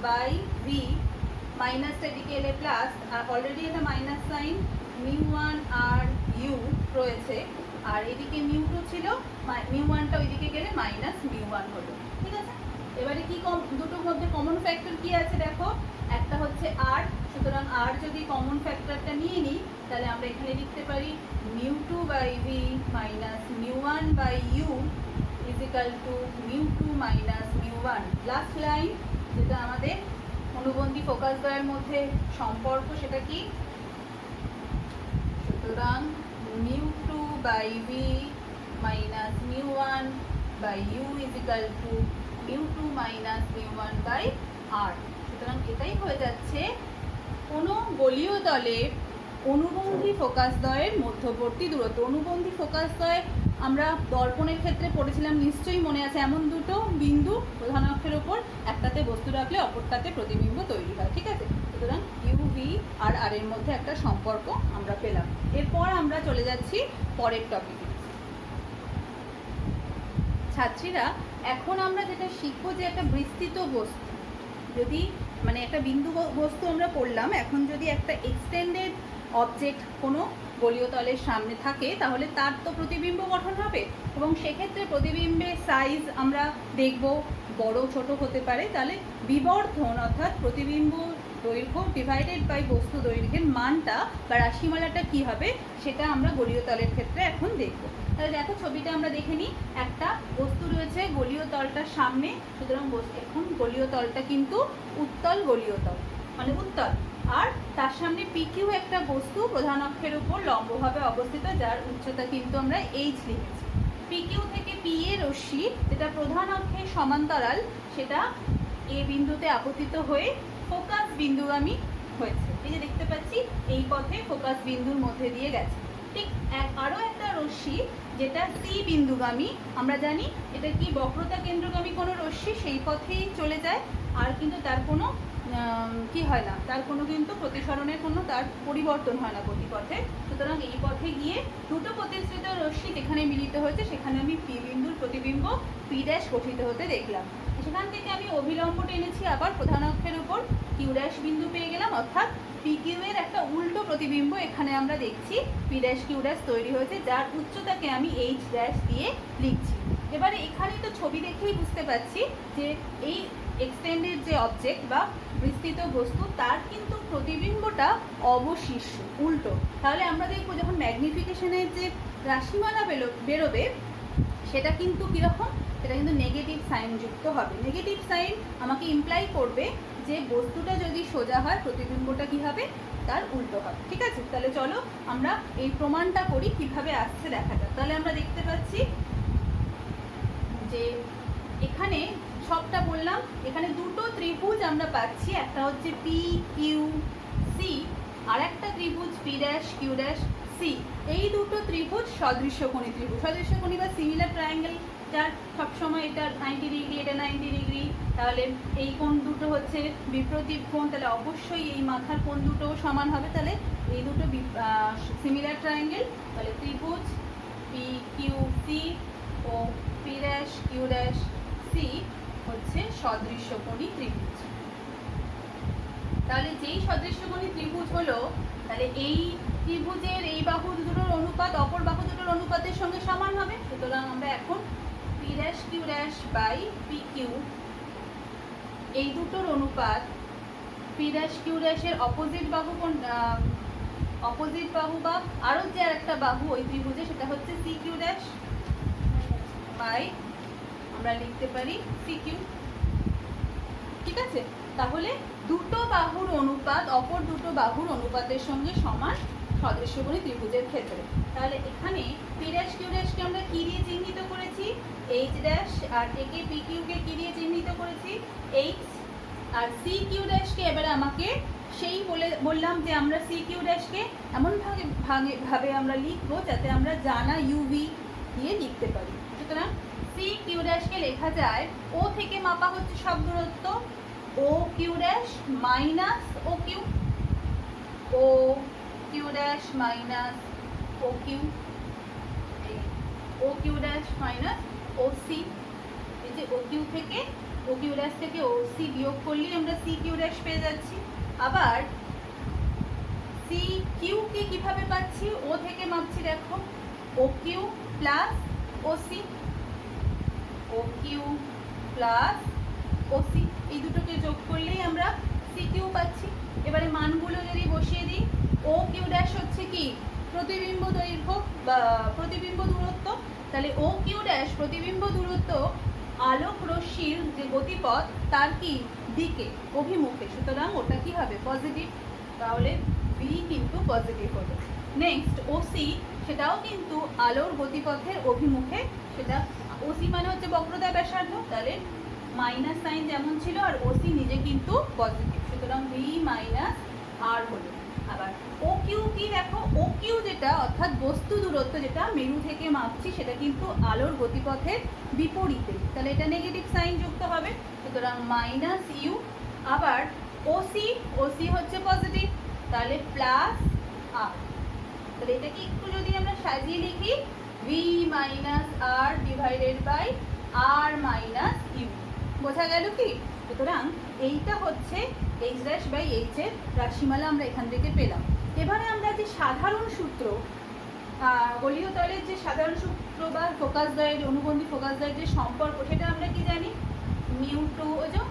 বাই ভি, মাইনাসটা এদিকে এলে প্লাস, আর অলরেডি এটা মাইনাস সাইন, μ1 আর ইউ রয়েছে, আর এদিকে μ2 ছিল, μ1টা ওইদিকে গেলে মাইনাস μ1 হলো। ঠিক আছে, এবারে কি দুটোর মধ্যে কমন ফ্যাক্টর কি আছে দেখো, একটা হচ্ছে আর, সুতরাং আর যদি কমন ফ্যাক্টরটা নিয়ে নিই তাহলে আমরা এখানে লিখতে পারি μ2 by V minus μ1 by U is equal to μ2 minus μ1। Last line যেটা আমাদের অনুবন্ধী ফোকাস দ্বয়ের মধ্যে সম্পর্ক, সেটা কি? সুতরাং μ2 by v minus μ1 by u equal to μ2 minus μ1 by r। সুতরাং এটাই হয়ে যাচ্ছে কোনো গোলীয় তলে অনুবন্ধী ফোকাস দ্বয়ের মধ্যবর্তী দূরত্ব। অনুবন্ধী ফোকাস দ্বয় আমরা দর্পণের ক্ষেত্রে পড়েছিলাম, নিশ্চয়ই মনে আছে, এমন দুটো বিন্দু প্রধান অক্ষের ওপর, একটাতে বস্তু রাখলে অপরটাতে প্রতিবিম্ব তৈরি হয়, ঠিক আছে? সুতরাং ইউ ভি আর আর এর মধ্যে একটা সম্পর্ক আমরা পেলাম। এরপর আমরা চলে যাচ্ছি পরের টপিকে। ছাত্রীরা, এখন আমরা যেটা শিখবো যে একটা বিস্তৃত বস্তু, যদি মানে একটা বিন্দু বস্তু আমরা পড়লাম, এখন যদি একটা এক্সটেন্ডেড অবজেক্ট কোনো গোলীয় তলের সামনে থাকে তাহলে তার তো প্রতিবিম্ব গঠন হবে, এবং সেক্ষেত্রে প্রতিবিম্বের সাইজ আমরা দেখব বড় ছোট হতে পারে। তাহলে বিবর্ধন অর্থাৎ প্রতিবিম্ব দৈর্ঘ্য ডিভাইডেড বাই বস্তু দৈর্ঘ্যের মানটা বা রাশিমালাটা কি হবে সেটা আমরা গোলীয় তলের ক্ষেত্রে এখন দেখব। তাহলে দেখো ছবিটা আমরা দেখে নিই। একটা বস্তু রয়েছে গোলীয় তলটার সামনে, সুতরাং এখন গোলীয় তলটা কিন্তু উত্তল গোলীয় তল, মানে উত্তল। আর তার সামনে পিকিউ একটা বস্তু প্রধান অক্ষের উপর লম্বভাবে অবস্থিত, যার উচ্চতা কিন্তু আমরা এইচ লিখেছি। পিকিউ থেকে পি এ রশ্মি যেটা প্রধান অক্ষের সমান্তরাল, সেটা এ বিন্দুতে আপতিত হয়ে ফোকাস বিন্দুগামী হয়েছে। এই যে দেখতে পাচ্ছি এই পথে ফোকাস বিন্দুর মধ্যে দিয়ে গেছে। ঠিক আরও একটা রশ্মি যেটা সি বিন্দুগামী, আমরা জানি এটা কি বক্রতা কেন্দ্রগামী কোনো রশ্মি, সেই পথেই চলে যায়, আর কিন্তু তার কোনো কি হয় না, তার কোনো কিন্তু প্রতিসরণের কোনো তার পরিবর্তন হয় না গতিপথে। সুতরাং এই পথে গিয়ে দুটো প্রতিষ্ঠিত রশ্মি যেখানে মিলিত হয়েছে সেখানে আমি পি বিন্দুর প্রতিবিম্ব পি ড্যাশ গঠিত হতে দেখলাম। সেখান থেকে আমি অভিলম্ব টেনেছি আবার প্রধান অক্ষের উপর, কিউ ড্যাশ বিন্দু পেয়ে গেলাম, অর্থাৎ পি কিউ এর একটা উল্টো প্রতিবিম্ব এখানে আমরা দেখছি পি ড্যাশ কিউ ড্যাশ তৈরি হয়েছে, যার উচ্চতাকে আমি এইচ ড্যাশ দিয়ে লিখছি। এবারে এখানে তো ছবি দেখেই বুঝতে পারছি যে এই এক্সটেন্ডেড যে অবজেক্ট বা বিস্তৃত বস্তু তার কিন্তু প্রতিবিম্বটা অবশিষ্ট উল্টো। তাহলে আমরা দেখবো যখন ম্যাগনিফিকেশনের যে রাশিমালা বেরোবে সেটা কিন্তু কীরকম, সেটা কিন্তু নেগেটিভ সাইন যুক্ত হবে। নেগেটিভ সাইন আমাকে ইমপ্লাই করবে যে বস্তুটা যদি সোজা হয় প্রতিবিম্বটা কী হবে, তার উল্টো হবে, ঠিক আছে? তাহলে চলো আমরা এই প্রমাণটা করি, কিভাবে আসছে দেখা যাক। তাহলে আমরা দেখতে পাচ্ছি যে এখানে সবটা বললাম, এখানে দুটো ত্রিভুজ আমরা পাচ্ছি, একটা হচ্ছে পি কিউ সি আর একটা ত্রিভুজ P dash Q dash C. এই দুটো ত্রিভুজ সদৃশ্যকোণী ত্রিভুজ, সদৃশ্যকোণী বা সিমিলার ট্রায়াঙ্গেল, যার সবসময় এটা 90 ডিগ্রি, এটা 90 ডিগ্রি, তাহলে এই কোণ দুটো হচ্ছে বিপরীত কোণ, তাহলে অবশ্যই এই মাথার কোণ দুটো সমান হবে। তাহলে এই দুটো সিমিলার ট্রায়াঙ্গেল, তাহলে ত্রিভুজ পি কিউ সি ও P dash Q dash C হচ্ছে সদৃশ্যকোণী ত্রিভুজ। তাহলে যেই সদৃশ্যকোণী ত্রিভুজ হলো, তাহলে এই ত্রিভুজের এই বাহু দুটোর অনুপাত অপর বাহু দুটোর অনুপাতের সঙ্গে সমান হবে। সুতরাং আমরা এখন P dash Q dash by P Q, এই দুটোর অনুপাত, পি ড্যাশ কিউ ড্যাশের অপোজিট বাহু অপোজিট বাহু বা আরও যে আরেকটা বাহু ওই ত্রিভুজে, সেটা হচ্ছে সি কিউ ড্যাশ বাই আমরা লিখতে পারি সি কিউ, ঠিক আছে? তাহলে দুটো বাহুর অনুপাত অপর দুটো বাহুর অনুপাতের সঙ্গে সমান সদৃশ্যকোণী ত্রিভুজের ক্ষেত্রে। তাহলে এখানে পি ড্যাশ কিউ ড্যাশকে আমরা কি দিয়ে চিহ্নিত করেছি, এইচ ড্যাশ, আর একে পি কিউকে কি দিয়ে চিহ্নিত করেছি, এইচ, আর সি কিউ ড্যাশকে এবারে আমাকে সেই বললাম যে আমরা সি কিউ ড্যাশকে এমনভাবে আমরা লিখবো যাতে আমরা জানা ইউভি দিয়ে লিখতে পারি। সুতরাং সি কিউ ড্যাশকে লেখা যায়, ও থেকে মাপা হচ্ছে সব দূরত্ব, O Q dash minus O Q, O Q dash minus O Q, O Q dash minus ও সি। এই যে ও কিউ থেকে, ও কিউ ড্যাশ থেকে ও সি বিয়োগ করলেই আমরা সি কিউ ড্যাশ পেয়ে যাচ্ছি। আবার সি কিউকে কিভাবে পাচ্ছি, ও থেকে মাপছি, দেখো ও কিউ প্লাস ও সি, ও কিউ প্লাস ও সি, এই দুটোকে যোগ করলেই আমরা সি কিউ পাচ্ছি। এবারে মানগুলো যদি বসিয়ে দিই, ও কিউ ড্যাশ হচ্ছে কি প্রতিবিম্ব দৈর্ঘ্য বা প্রতিবিম্ব দূরত্ব, তাহলে ও কিউ ড্যাশ প্রতিবিম্ব দূরত্ব আলোক রশ্মির যে গতিপথ তার কি দিকে অভিমুখে, সুতরাং ওটা কি হবে পজিটিভ, তাহলে বি কিন্তু পজিটিভ হলো। নেক্সট ওসি, সেটাও কিন্তু আলোর গতিপথের অভিমুখে, সেটা ওসি মানে হচ্ছে বক্রতার ব্যাসার্ধ, তাহলে মাইনাস সাইন যেমন ছিল আর ওসি নিজে কিন্তু পজিটিভ, সুতরাং ভি মাইনাস আর হলো। আবার ও কিউ কি দেখো, ও কিউ যেটা অর্থাৎ বস্তু দূরত্ব যেটা মেরু থেকে মাপছি সেটা কিন্তু আলোর গতিপথের বিপরীতে, তাহলে এটা নেগেটিভ সাইন যুক্ত হবে, সুতরাং মাইনাস ইউ। আবার ওসি, ওসি হচ্ছে পজিটিভ, তাহলে প্লাস আর, তাহলে এটাকে একটু যদি আমরা সাজিয়ে লিখি V minus R divided by R minus U, বোঝা গেল কি? সুতরাং এইটা হচ্ছে এইচ ড্যাশ বাই এইচ এর রাশিমালা আমরা এখান থেকে পেলাম। এবারে আমরা যে সাধারণ সূত্র, গোলীয় তলের যে সাধারণ সূত্র বা ফোকাস দ্বয়ের অনুবন্ধী ফোকাস দ্বয়ের যে সম্পর্ক, সেটা আমরা কি জানি, মিউ টু, ওই যে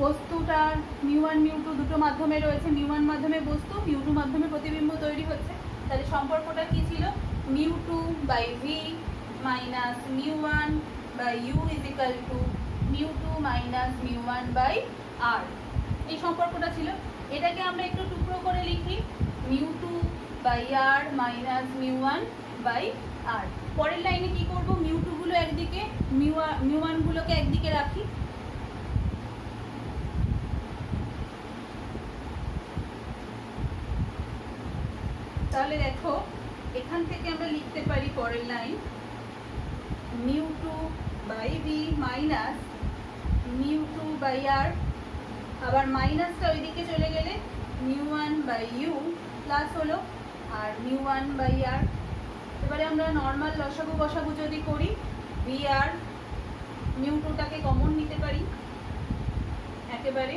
বস্তুটার মিউ ওয়ান মিউ টু দুটো মাধ্যমে রয়েছে, মিউ ওয়ান মাধ্যমে বস্তু, মিউ টু মাধ্যমে প্রতিবিম্ব তৈরি হচ্ছে, তাহলে সম্পর্কটা কি ছিল, mu two by V minus mu one by U is equal to mu two minus mu one by R, এই সম্পর্কটা ছিল। এটাকে আমরা একটু টুকরো করে লিখি mu two by R minus mu one by R. পরের লাইনে কি করব, মিউ টু গুলো একদিকে, মিউ ওয়ান গুলোকে একদিকে রাখি, তাহলে দেখো এখান থেকে আমরা লিখতে পারি পরের line mu two by V minus mu two by R, আবার মাইনাসটা ওইদিকে চলে গেলে mu one by U plus হলো আর মিউ ওয়ান বাই আর। এবারে আমরা নর্মাল লসাগু বসাগু যদি করি, ভি আর মিউ টুটাকে কমন নিতে পারি একেবারে,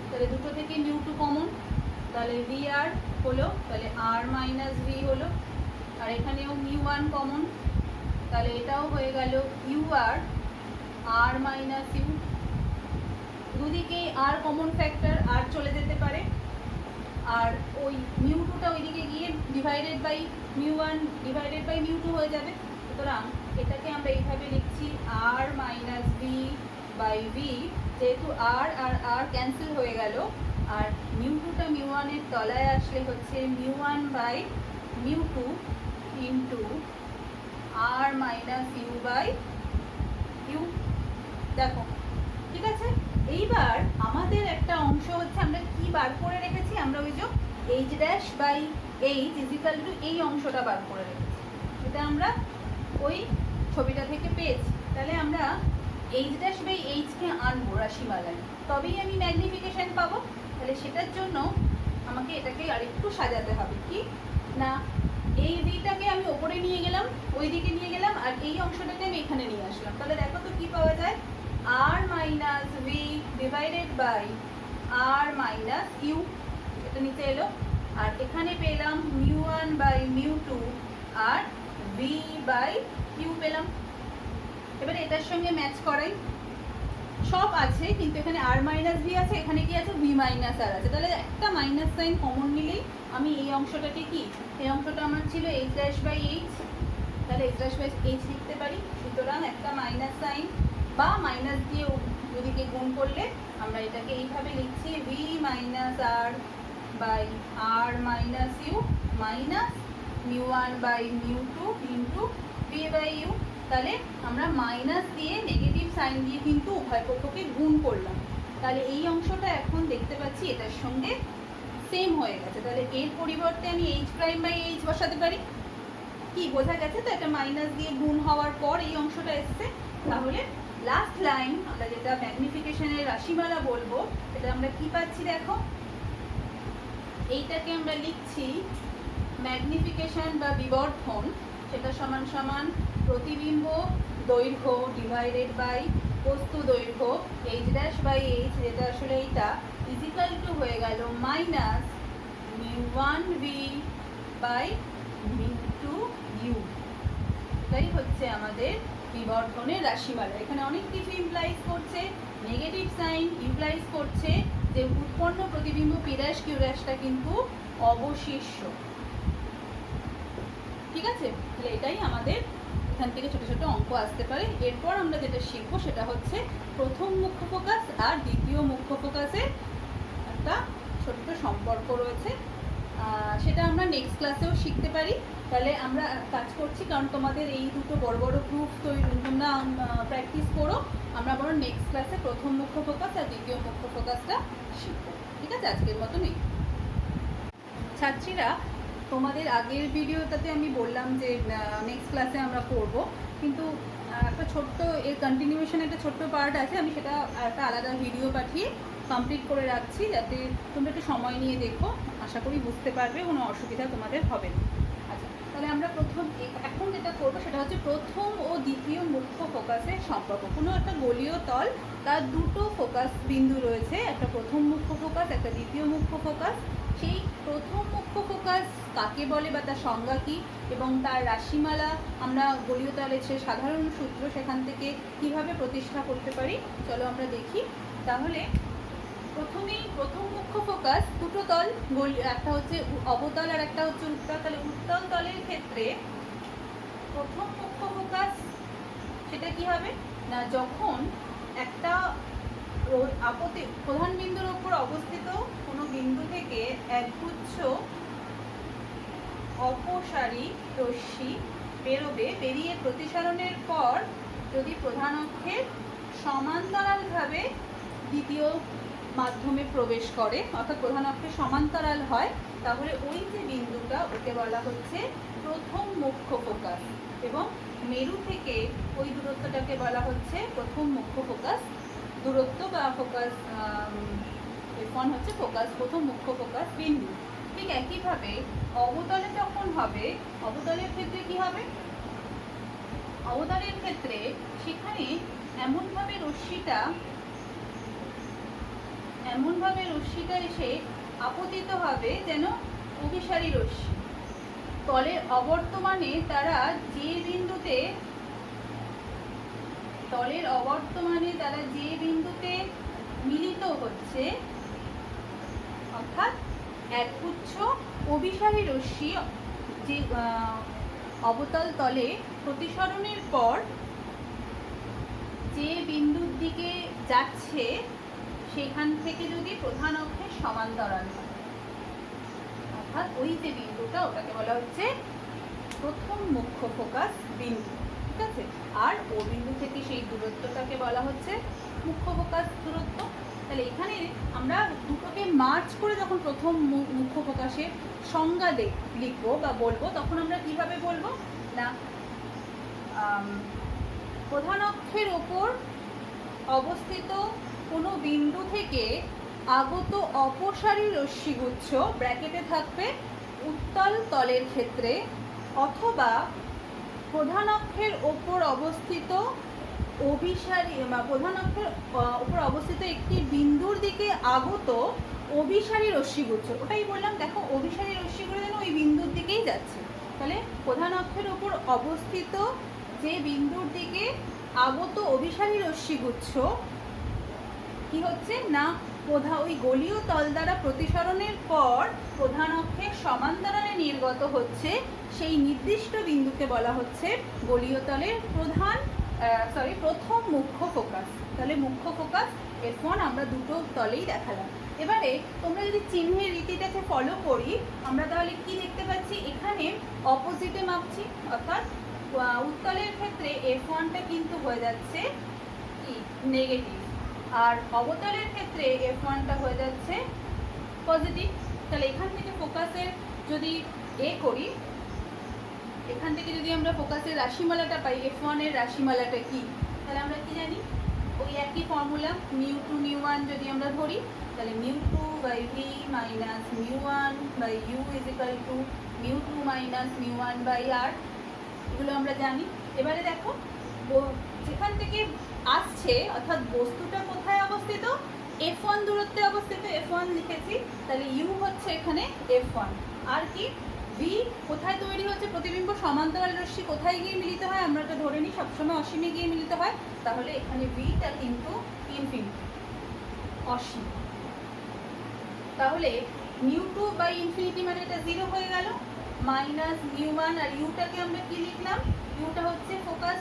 তাহলে দুটো থেকে মিউ টু কমন, তাহলে ভি আর হলো, তাহলে আর মাইনাস ভি হলো, আর এখানেও মিউ ওয়ান কমন, তাহলে এটাও হয়ে গেল U R R minus U, দুদিকে আর কমন ফ্যাক্টর, আর চলে যেতে পারে, আর ওই মিউ টুটা ওইদিকে গিয়ে divided by mu one divided by mu two হয়ে যাবে, সুতরাং এটাকে আমরা এইভাবে লিখছি R minus V by V, যেহেতু আর আর আর ক্যান্সেল হয়ে গেল, আর মিউ টুটা মিউ ওয়ানের তলায় আসলে হচ্ছে mu one by mu two into R minus U by U. দেখো ঠিক আছে, এইবার আমাদের একটা অংশ হচ্ছে আমরা কি বার করে রেখেছি, আমরা ওই যে H dash by H equal to এই অংশটা বার করে রেখেছি, এটা আমরা ওই ছবিটা থেকে পেয়েছি। তাহলে আমরা এইচ ড্যাশ বাই এইচকে আনবো রাশিমালায়, তবেই আমি ম্যাগনিফিকেশন পাবো। তাহলে সেটার জন্য আমাকে এটাকে আরেকটু সাজাতে হবে, কি না এই ভিটাকে আমি ওপরে নিয়ে গেলাম, ওই দিকে নিয়ে গেলাম, আর এই অংশটাকে আমি এখানে নিয়ে আসলাম, তাহলে দেখো তো কি পাওয়া যায়, R minus V divided by R minus U, এটা নিচে এলো, আর এখানে পেলাম mu one by mu two আর ভি বাই ইউ পেলাম। এবারে এটার সঙ্গে ম্যাচ করাই, সব আছে কিন্তু এখানে আর মাইনাস ভি আছে, এখানে কি আছে ভি মাইনাস আর আছে, তাহলে একটা মাইনাস সাইন কমন নিলেই আমি এই অংশটাকে কি, এই অংশটা আমার ছিল এইচ ড্যাশ বাই এইচ, তাহলে এইচ ড্যাশ বাই এইচ লিখতে পারি, সুতরাং একটা মাইনাস সাইন বা মাইনাস দিয়ে ওদিকে গুণ করলে আমরা এটাকে এইভাবে লিখছি V minus R by R minus U minus mu one by mu two into V by U. তাহলে আমরা মাইনাস দিয়ে নেগেটিভ সাইন দিয়ে কিন্তু উভয় পক্ষকে গুণ করলাম, তাহলে এই অংশটা এখন দেখতে পাচ্ছি এটার সঙ্গে সেম হয়ে গেছে, তাহলে এর পরিবর্তে আমি এইচ প্রাইম বাই এইচ বসাতে পারি, কি বোঝা গেছে তো, এটা মাইনাস দিয়ে গুণ হওয়ার পর এই অংশটা এসছে। তাহলে লাস্ট লাইন আমরা যেটা ম্যাগনিফিকেশনের রাশিমালা বলবো, এটা আমরা কি পাচ্ছি দেখো, এইটাকে আমরা লিখছি ম্যাগনিফিকেশন বা বিবর্ধন, সেটা সমান সমান প্রতিবিম্ব দৈর্ঘ্য ডিভাইডেড বাই বস্তু দৈর্ঘ্য এইচ ড্যাশ বাই এইচ, যেটা আসলে এইটা ইজিক্যাল টু হয়ে গেল minus mu one V by mu two U, এটাই হচ্ছে আমাদের বিবর্ধনের রাশিমালা। এখানে অনেক কিছু ইমপ্লাইজ করছে, নেগেটিভ সাইন ইমপ্লাইজ করছে যে উৎপন্ন প্রতিবিম্ব পি ড্যাশ কিউ ড্যাশটা কিন্তু অবশিষ্ট, ঠিক আছে। আছে? তাহলে এটাই আমাদের এখান থেকে ছোটো ছোটো অঙ্ক আসতে পারে। এরপর আমরা যেটা শিখবো সেটা হচ্ছে প্রথম মুখ্য ফোকাস আর দ্বিতীয় মুখ্য ফোকাসের একটা ছোট্ট সম্পর্ক রয়েছে, সেটা আমরা নেক্সট ক্লাসেও শিখতে পারি। তাহলে আমরা কাজ করছি, কারণ তোমাদের এই দুটো বড় বড় প্রুফ তোমরা প্র্যাকটিস করো। আমরা বড় নেক্সট ক্লাসে প্রথম মুখ্য ফোকাস আর দ্বিতীয় মুখ্য ফোকাসটা শিখবো। ঠিক আছে, আজকের মতনই। ছাত্রীরা, তোমাদের আগের ভিডিওটাতে আমি বললাম যে নেক্সট ক্লাসে আমরা করব, কিন্তু একটা ছোট্ট এর কন্টিনিউয়েশন একটা ছোট্ট পার্ট আছে, আমি সেটা একটা আলাদা ভিডিও পাঠিয়ে কমপ্লিট করে রাখছি, যাতে তোমরা একটু সময় নিয়ে দেখো। আশা করি বুঝতে পারবে, কোনো অসুবিধা তোমাদের হবে না। আচ্ছা, তাহলে আমরা এখন যেটা করবো সেটা হচ্ছে প্রথম ও দ্বিতীয় মুখ্য ফোকাসের সম্পর্ক। কোনো একটা গোলীয় তল, তার দুটো ফোকাস বিন্দু রয়েছে, একটা প্রথম মুখ্য ফোকাস, একটা দ্বিতীয় মুখ্য ফোকাস। সেই প্রথম মুখ্য ফোকাস কাকে বলে বা তার সংজ্ঞা কী, এবং তার রাশিমালা আমরা গোলীয় তলের যে সাধারণ সূত্র সেখান থেকে কিভাবে প্রতিষ্ঠা করতে পারি, চলো আমরা দেখি। তাহলে প্রথমেই প্রথম মুখ্য ফোকাস দুটো তল, একটা হচ্ছে অবতল আর একটা হচ্ছে উত্তল। তাহলে উত্তল তলের ক্ষেত্রে প্রথম মুখ্য ফোকাস সেটা কি হবে না, যখন একটা প্রধান বিন্দুর ওপর অবস্থিত কোনো বিন্দু থেকে একগুচ্ছ অপসারী রশ্মি বেরোবে, বেরিয়ে প্রতিসরণের পর যদি প্রধান অক্ষের সমান্তরালভাবে দ্বিতীয় মাধ্যমে প্রবেশ করে, অর্থাৎ প্রধান অক্ষের সমান্তরাল হয়, তাহলে ওই যে বিন্দুটা ওকে বলা হচ্ছে প্রথম মুখ্য ফোকাস, এবং মেরু থেকে ওই দূরত্বটাকে বলা হচ্ছে প্রথম মুখ্য ফোকাস দূরত্ব বা ফোকাস F1 হচ্ছে ফোকাস, প্রথম মুখ্য ফোকাস বিন্দু। ঠিক একইভাবে অবতলে যখন হবে, অবতলের ক্ষেত্রে কি হবে, অবতলের ক্ষেত্রে সেখানে এমনভাবে রশ্মিটা এসে আপতিত হবে যেন অভিসারী রশ্মি। তলের অবর্তমানে তারা যে বিন্দুতে মিলিত হচ্ছে, অর্থাৎ একগুচ্ছ অভিসারী রশ্মি যে অবতল তলে প্রতিসরণের পর যে বিন্দুর দিকে যাচ্ছে সেখান থেকে যদি প্রধান অক্ষের সমান্তরাল হয়, অর্থাৎ ওই যে বিন্দুটা ওটাকে বলা হচ্ছে প্রথম মুখ্য ফোকাস বিন্দু। ঠিক আছে, আর ও বিন্দু থেকে সেই দূরত্বটাকে বলা হচ্ছে মুখ্য ফোকাস দূরত্ব। তাহলে এখানে আমরা দুটোকে মার্চ করে যখন প্রথম মুখ্য ফোকাসের সংজ্ঞা লিখবো বা বলবো, তখন আমরা কিভাবে বলবো না, প্রধান অক্ষের ওপর অবস্থিত কোনো বিন্দু থেকে আগত অপসারী রশ্মিগুচ্ছ ব্র্যাকেটে থাকবে উত্তল তলের ক্ষেত্রে, অথবা প্রধান অক্ষের ওপর অবস্থিত একটি বিন্দুর দিকে আগত অভিসারী রশ্মিগুচ্ছ। ওটাই বললাম, দেখো অভিসারী রশ্মিগুলো যেন ওই বিন্দুর দিকেই যাচ্ছে। তাহলে প্রধান অক্ষের ওপর অবস্থিত যে বিন্দুর দিকে আগত অভিসারী রশ্মিগুচ্ছ কি হচ্ছে না, ওই গোলীয় তল দ্বারা প্রতিসরণের পর প্রধান অক্ষের সমান্তরালে নির্গত হচ্ছে, সেই নির্দিষ্ট বিন্দুকে বলা হচ্ছে গোলীয় তলের প্রথম মুখ্য ফোকাস। তাহলে মুখ্য ফোকাস F1 আমরা দুটো তলেই দেখালাম। এবারে তোমরা যদি চিহ্নের রীতিটাকে ফলো করি, আমরা তাহলে কি দেখতে পাচ্ছি, এখানে অপোজিটে মাপছি, অর্থাৎ উত্তলের ক্ষেত্রে F1টা কিন্তু হয়ে যাচ্ছে কি নেগেটিভ, আর অবতলের ক্ষেত্রে F1টা হয়ে যাচ্ছে পজিটিভ। তাহলে এখান থেকে ফোকাসের যদি করি, এখান থেকে যদি আমরা ফোকাসের রাশিমালাটা পাই, F1 এর রাশিমালাটা কি, তাহলে আমরা কি জানি, ওই একই ফর্মুলা μ2 μ1 যদি আমরা ধরি, তাহলে μ2 / v - μ1 / u = μ2 - μ1 / r, এগুলো আমরা জানি। এবারে দেখো যেখান থেকে আসছে, অর্থাৎ বস্তুটা কোথায় অবস্থিত, F1 দূরত্বে অবস্থিত, F1 লিখেছি, তাহলে u হচ্ছে এখানে F1, আর কি v কোথায় তৈরি হচ্ছে, প্রতিবিম্ব সমান্তরাল রশ্মি কোথায় গিয়ে মিলিত হয়, আমরা এটা ধরে নিই সবসময় অসীমে গিয়ে মিলিত হয়, তাহলে এখানে vটা কিন্তু ইনফিনিটি, অসীম। তাহলে μ2 / ইনফিনিটি মানে এটা 0 হয়ে গেল, মাইনাস মিউ1, আর ইউটাকে আমরা কি লিখলাম, ইউটা হচ্ছে ফোকাস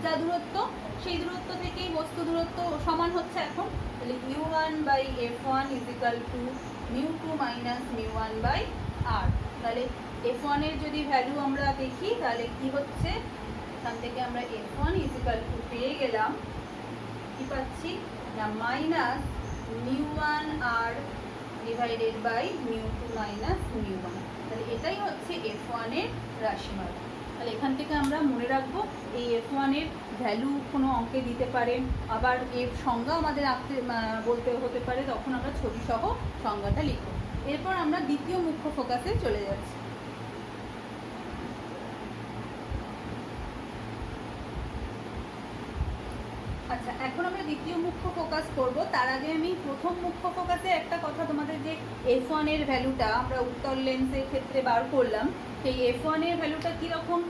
যা দূরত্ব, সেই দূরত্ব থেকেই বস্তু দূরত্ব সমান হচ্ছে এখন। তাহলে u1/f1 is equal to mu two minus mu one by R. তাহলে f1 এর যদি ভ্যালু আমরা দেখি তাহলে কি হচ্ছে, এখান থেকে আমরা f1 ইজ ইকাল টু পেয়ে গেলাম, কি পাচ্ছি না minus mu one R divided by mu two minus mu one. তাহলে এটাই হচ্ছে f1 এর রাশিমালা। তাহলে এখান থেকে আমরা মনে রাখবো এই f1 এর ভ্যালু কোনো অঙ্কে দিতে পারে, আবার এর সংজ্ঞা আমাদের বলতে হতে পারে, তখন আমরা ছবি সহ সংজ্ঞাটা লিখব। এরপর আমরা দ্বিতীয় মুখ্য ফোকাসে চলে যাচ্ছি। আচ্ছা, এখন আমরা দ্বিতীয় মুখ্য ফোকাস করব। তার আগে আমি প্রথম মুখ্য ফোকাসে একটা কথা তোমাদের, যে f1 এর ভ্যালুটা আমরা উত্তল লেন্সের ক্ষেত্রে বার করলাম, সেই f1 এর ভ্যালুটা কীরকম,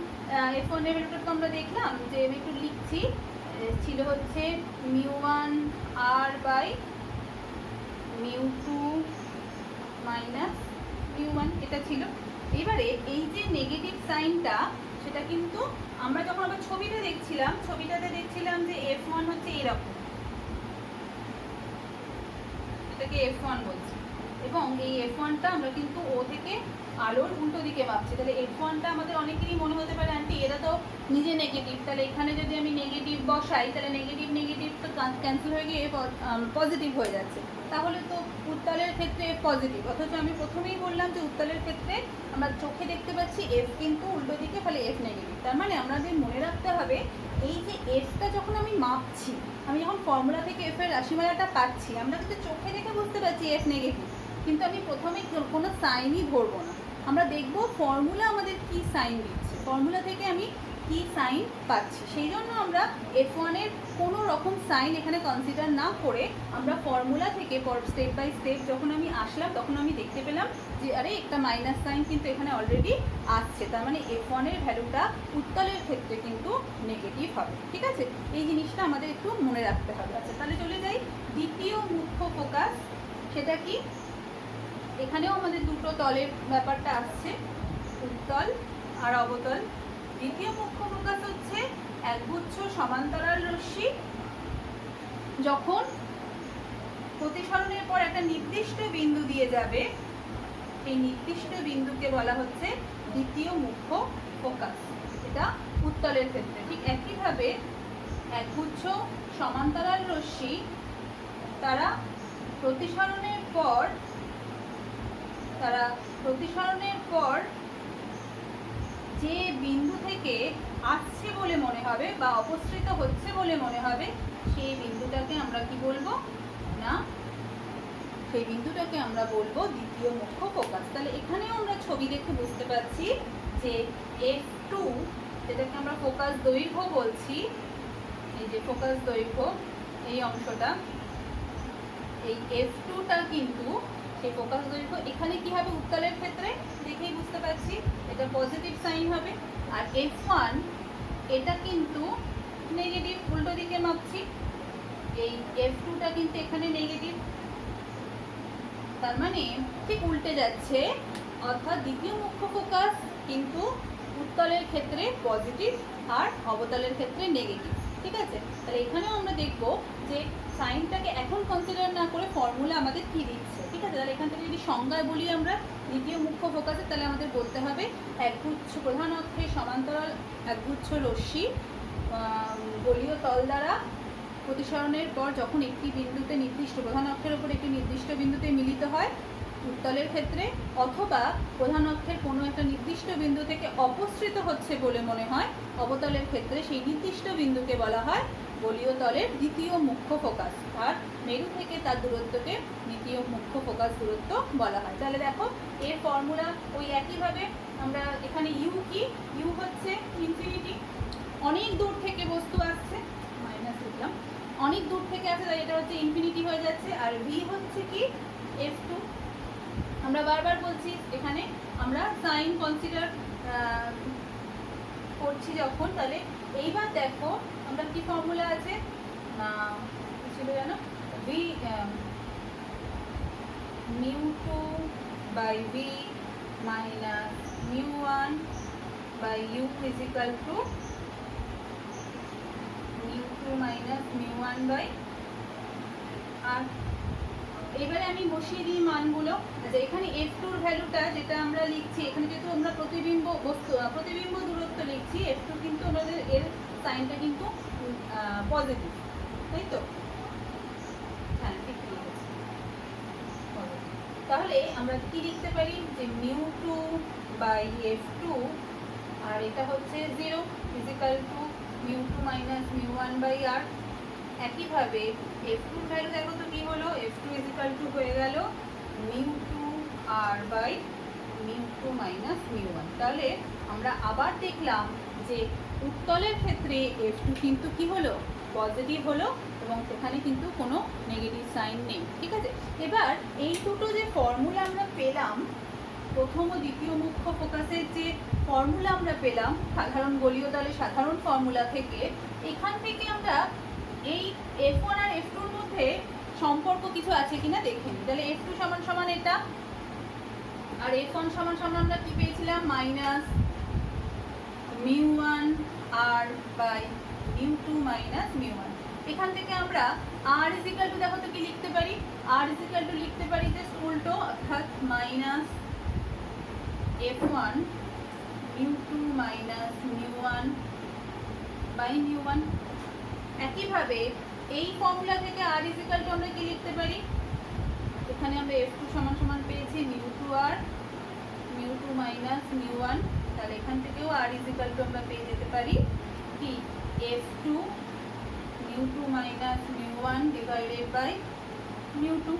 f1 এর ভ্যালুটা তো আমরা দেখলাম যে আমি একটু লিখছি, ছিল হচ্ছে মিউ1 আর বাই মিউ2 মাইনাস মিউ1, এটা ছিল। এবারে এই যে নেগেটিভ সাইনটা, সেটা কিন্তু আমরা যখন আবার ছবিতে দেখছিলাম যে f1 হচ্ছে এরকম, এটাকে f1 বলছি, এবং এই f1টা আমরা কিন্তু ও থেকে আলোর উল্টো দিকে মাপছি। তাহলে f1টা আমাদের অনেকেরই মনে হতে পারে আন্টি এরা তো নিজে নেগেটিভ, তাহলে এখানে যদি আমি নেগেটিভ বসাই তাহলে নেগেটিভ তো ক্যান্সেল হয়ে গিয়ে পজিটিভ হয়ে যাচ্ছে, তাহলে তো উত্তলের ক্ষেত্রে f পজিটিভ। অথচ আমি প্রথমেই বললাম যে উত্তলের ক্ষেত্রে আমরা চোখে দেখতে পাচ্ছি f কিন্তু উল্টো দিকে, ফলে f নেগেটিভ। তার মানে আমাদের মনে রাখতে হবে এই যে fটা যখন আমি মাপছি, আমি যখন ফর্মুলা থেকে f এর রাশিমালাটা পাচ্ছি, আমরা কিন্তু চোখে দেখে বুঝতে পারছি f নেগেটিভ, কিন্তু আমি প্রথমে কোনো সাইনই ধরবো না, আমরা দেখব ফর্মুলা আমাদের কি সাইন দিচ্ছে, ফর্মুলা থেকে আমি কি সাইন পাচ্ছি। সেই জন্য আমরা f1 এর কোনো রকম সাইন এখানে কনসিডার না করে আমরা ফর্মুলা থেকে স্টেপ বাই স্টেপ যখন আমি আসলাম, তখন আমি দেখতে পেলাম যে আরে একটা মাইনাস সাইন কিন্তু এখানে অলরেডি আসছে, তার মানে f1 এর ভ্যালুটা উত্তলের ক্ষেত্রে কিন্তু নেগেটিভ হবে। ঠিক আছে, এই জিনিসটা আমাদের একটু মনে রাখতে হবে। আচ্ছা, তাহলে চলে যাই দ্বিতীয় মুখ্য ফোকাস, সেটা কি, এখানেও আমাদের দুটো তলের ব্যাপারটা আসছে, উত্তল আর অবতল। দ্বিতীয় মুখ্য ফোকাস হচ্ছে একগুচ্ছ সমান্তরাল রশ্মি যখন প্রতিসরণের পর একটা নির্দিষ্ট বিন্দু দিয়ে যাবে, এই নির্দিষ্ট বিন্দুকে বলা হচ্ছে দ্বিতীয় মুখ্য ফোকাস, এটা উত্তলের ক্ষেত্রে। ঠিক একইভাবে একগুচ্ছ সমান্তরাল রশ্মি তারা প্রতিসরণের পর যে বিন্দু থেকে আসছে বলে মনে হবে বা অপসৃত হচ্ছে বলে মনে হবে, সেই বিন্দুটাকে আমরা কি বলবো না, সেই বিন্দুটাকে আমরা বলবো দ্বিতীয় মুখ্য ফোকাস। তাহলে এখানেও আমরা ছবি দেখে বুঝতে পারছি যে f2, যেটাকে আমরা ফোকাস দৈর্ঘ্য বলছি, এই যে ফোকাস দৈর্ঘ্য এই অংশটা, এই f2টা কিন্তু সেই ফোকাস দৈর্ঘ্য এখানে কি হবে উত্তলের ক্ষেত্রে দেখেই বুঝতে পারছি এটা পজিটিভ সাইন হবে, আর f1 এটা কিন্তু নেগেটিভ, উল্টো দিকে মাপছি, এই f2টা কিন্তু এখানে নেগেটিভ, তার মানে ঠিক উল্টে যাচ্ছে, অর্থাৎ দ্বিতীয় মুখ্য ফোকাস কিন্তু উত্তলের ক্ষেত্রে পজিটিভ আর অবতলের ক্ষেত্রে নেগেটিভ। ঠিক আছে, তাহলে এখানেও আমরা দেখব যে সাইনটাকে এখন কনসিডার না করে ফর্মুলা আমাদের কি দিচ্ছে। ঠিক আছে, তাহলে এখান থেকে যদি সংজ্ঞায় বলি আমরা দ্বিতীয় মুখ্য ফোকাসে, তাহলে আমাদের বলতে হবে একগুচ্ছ প্রধান অক্ষে সমান্তরাল একগুচ্ছ রশ্মি গোলীয় তল দ্বারা প্রতিসরণের পর যখন একটি বিন্দুতে নির্দিষ্ট প্রধান অক্ষের উপর একটি নির্দিষ্ট বিন্দুতে মিলিত হয় উত্তলের ক্ষেত্রে, অথবা প্রধান অক্ষের কোনো একটা নির্দিষ্ট বিন্দু থেকে অপসৃত হচ্ছে বলে মনে হয় অবতলের ক্ষেত্রে, সেই নির্দিষ্ট বিন্দুকে বলা হয় গোলীয় তলের দ্বিতীয় মুখ্য ফোকাস, আর মেরু থেকে তার দূরত্বকে দ্বিতীয় মুখ্য ফোকাস দূরত্ব বলা হয়। তাহলে দেখো এর ফর্মুলা ওই একইভাবে আমরা এখানে ইউ কি, ইউ হচ্ছে ইনফিনিটি, অনেক দূর থেকে বস্তু আসছে, মাইনাস লিখলাম, অনেক দূর থেকে আসে তাই এটা হচ্ছে ইনফিনিটি হয়ে যাচ্ছে, আর ভি হচ্ছে কি f2। আমরা বারবার বলছি এখানে আমরা সাইন কনসিডার করছি যখন, তাহলে এইবার দেখো আমরা কি ফর্মুলা আছে না ছিল জানো, V mu two by V minus μ1 by u is equal to μ2 minus μ1 by r। এবারে আমি বসিয়ে দিই মানগুলো। আচ্ছা, এখানে f2 এর ভ্যালুটা যেটা আমরা লিখছি, এখানে যেহেতু আমরা প্রতিবিম্ব দূরত্ব লিখছি, f2 কিন্তু আমাদের এর সাইনটা কিন্তু পজিটিভ, তাই তো? হ্যাঁ, ঠিক লিখেছি। তাহলে আমরা কি লিখতে পারি যে μ2 by f2 আর এটা হচ্ছে 0 is equal to μ2 minus μ1 by r। একইভাবে f2 এর ভ্যালু দেখো তো কি হলো, f2 is equal to হয়ে গেল μ2 r by μ2 minus μ1। তাহলে আমরা আবার দেখলাম যে উত্তলের ক্ষেত্রে f2 কিন্তু কি হলো, পজিটিভ হলো, এবং সেখানে কিন্তু কোনো নেগেটিভ সাইন নেই। ঠিক আছে, এবার এই দুটো যে ফর্মুলা আমরা পেলাম, প্রথম ও দ্বিতীয় মুখ্য ফোকাসের যে ফর্মুলা আমরা পেলাম সাধারণ গোলীয় তলের সাধারণ ফর্মুলা থেকে, এখান থেকে আমরা এই f1 আর f2 এর মধ্যে সম্পর্ক কিছু আছে কিনা দেখে নিই। তাহলে f2 সমান সমান এটা, আর f1 সমান সমান আমরা কি পেয়েছিলাম, মাইনাস μ1 r বাই μ2 মাইনাস μ1। এখান থেকে আমরা r ইজ ইকুয়াল টু দেখো তো কি লিখতে পারি, r ইজ ইকুয়াল টু লিখতে পারি যে উল্টো, অর্থাৎ মাইনাস f1 μ2 মাইনাস μ1 বাই μ1। একইভাবে এই ফর্মুলা থেকে r ইজ ইকুয়াল টু আমরা কি লিখতে পারি, এখানে আমরা f2 সমান সমান পেয়েছি μ2r μ2 মাইনাস μ1। তাহলে এখান থেকেও r ইজ ইকুয়াল টু আমরা পেয়ে যেতে পারি কি f2 μ2 মাইনাস μ1 ডিভাইডেড বাই μ2।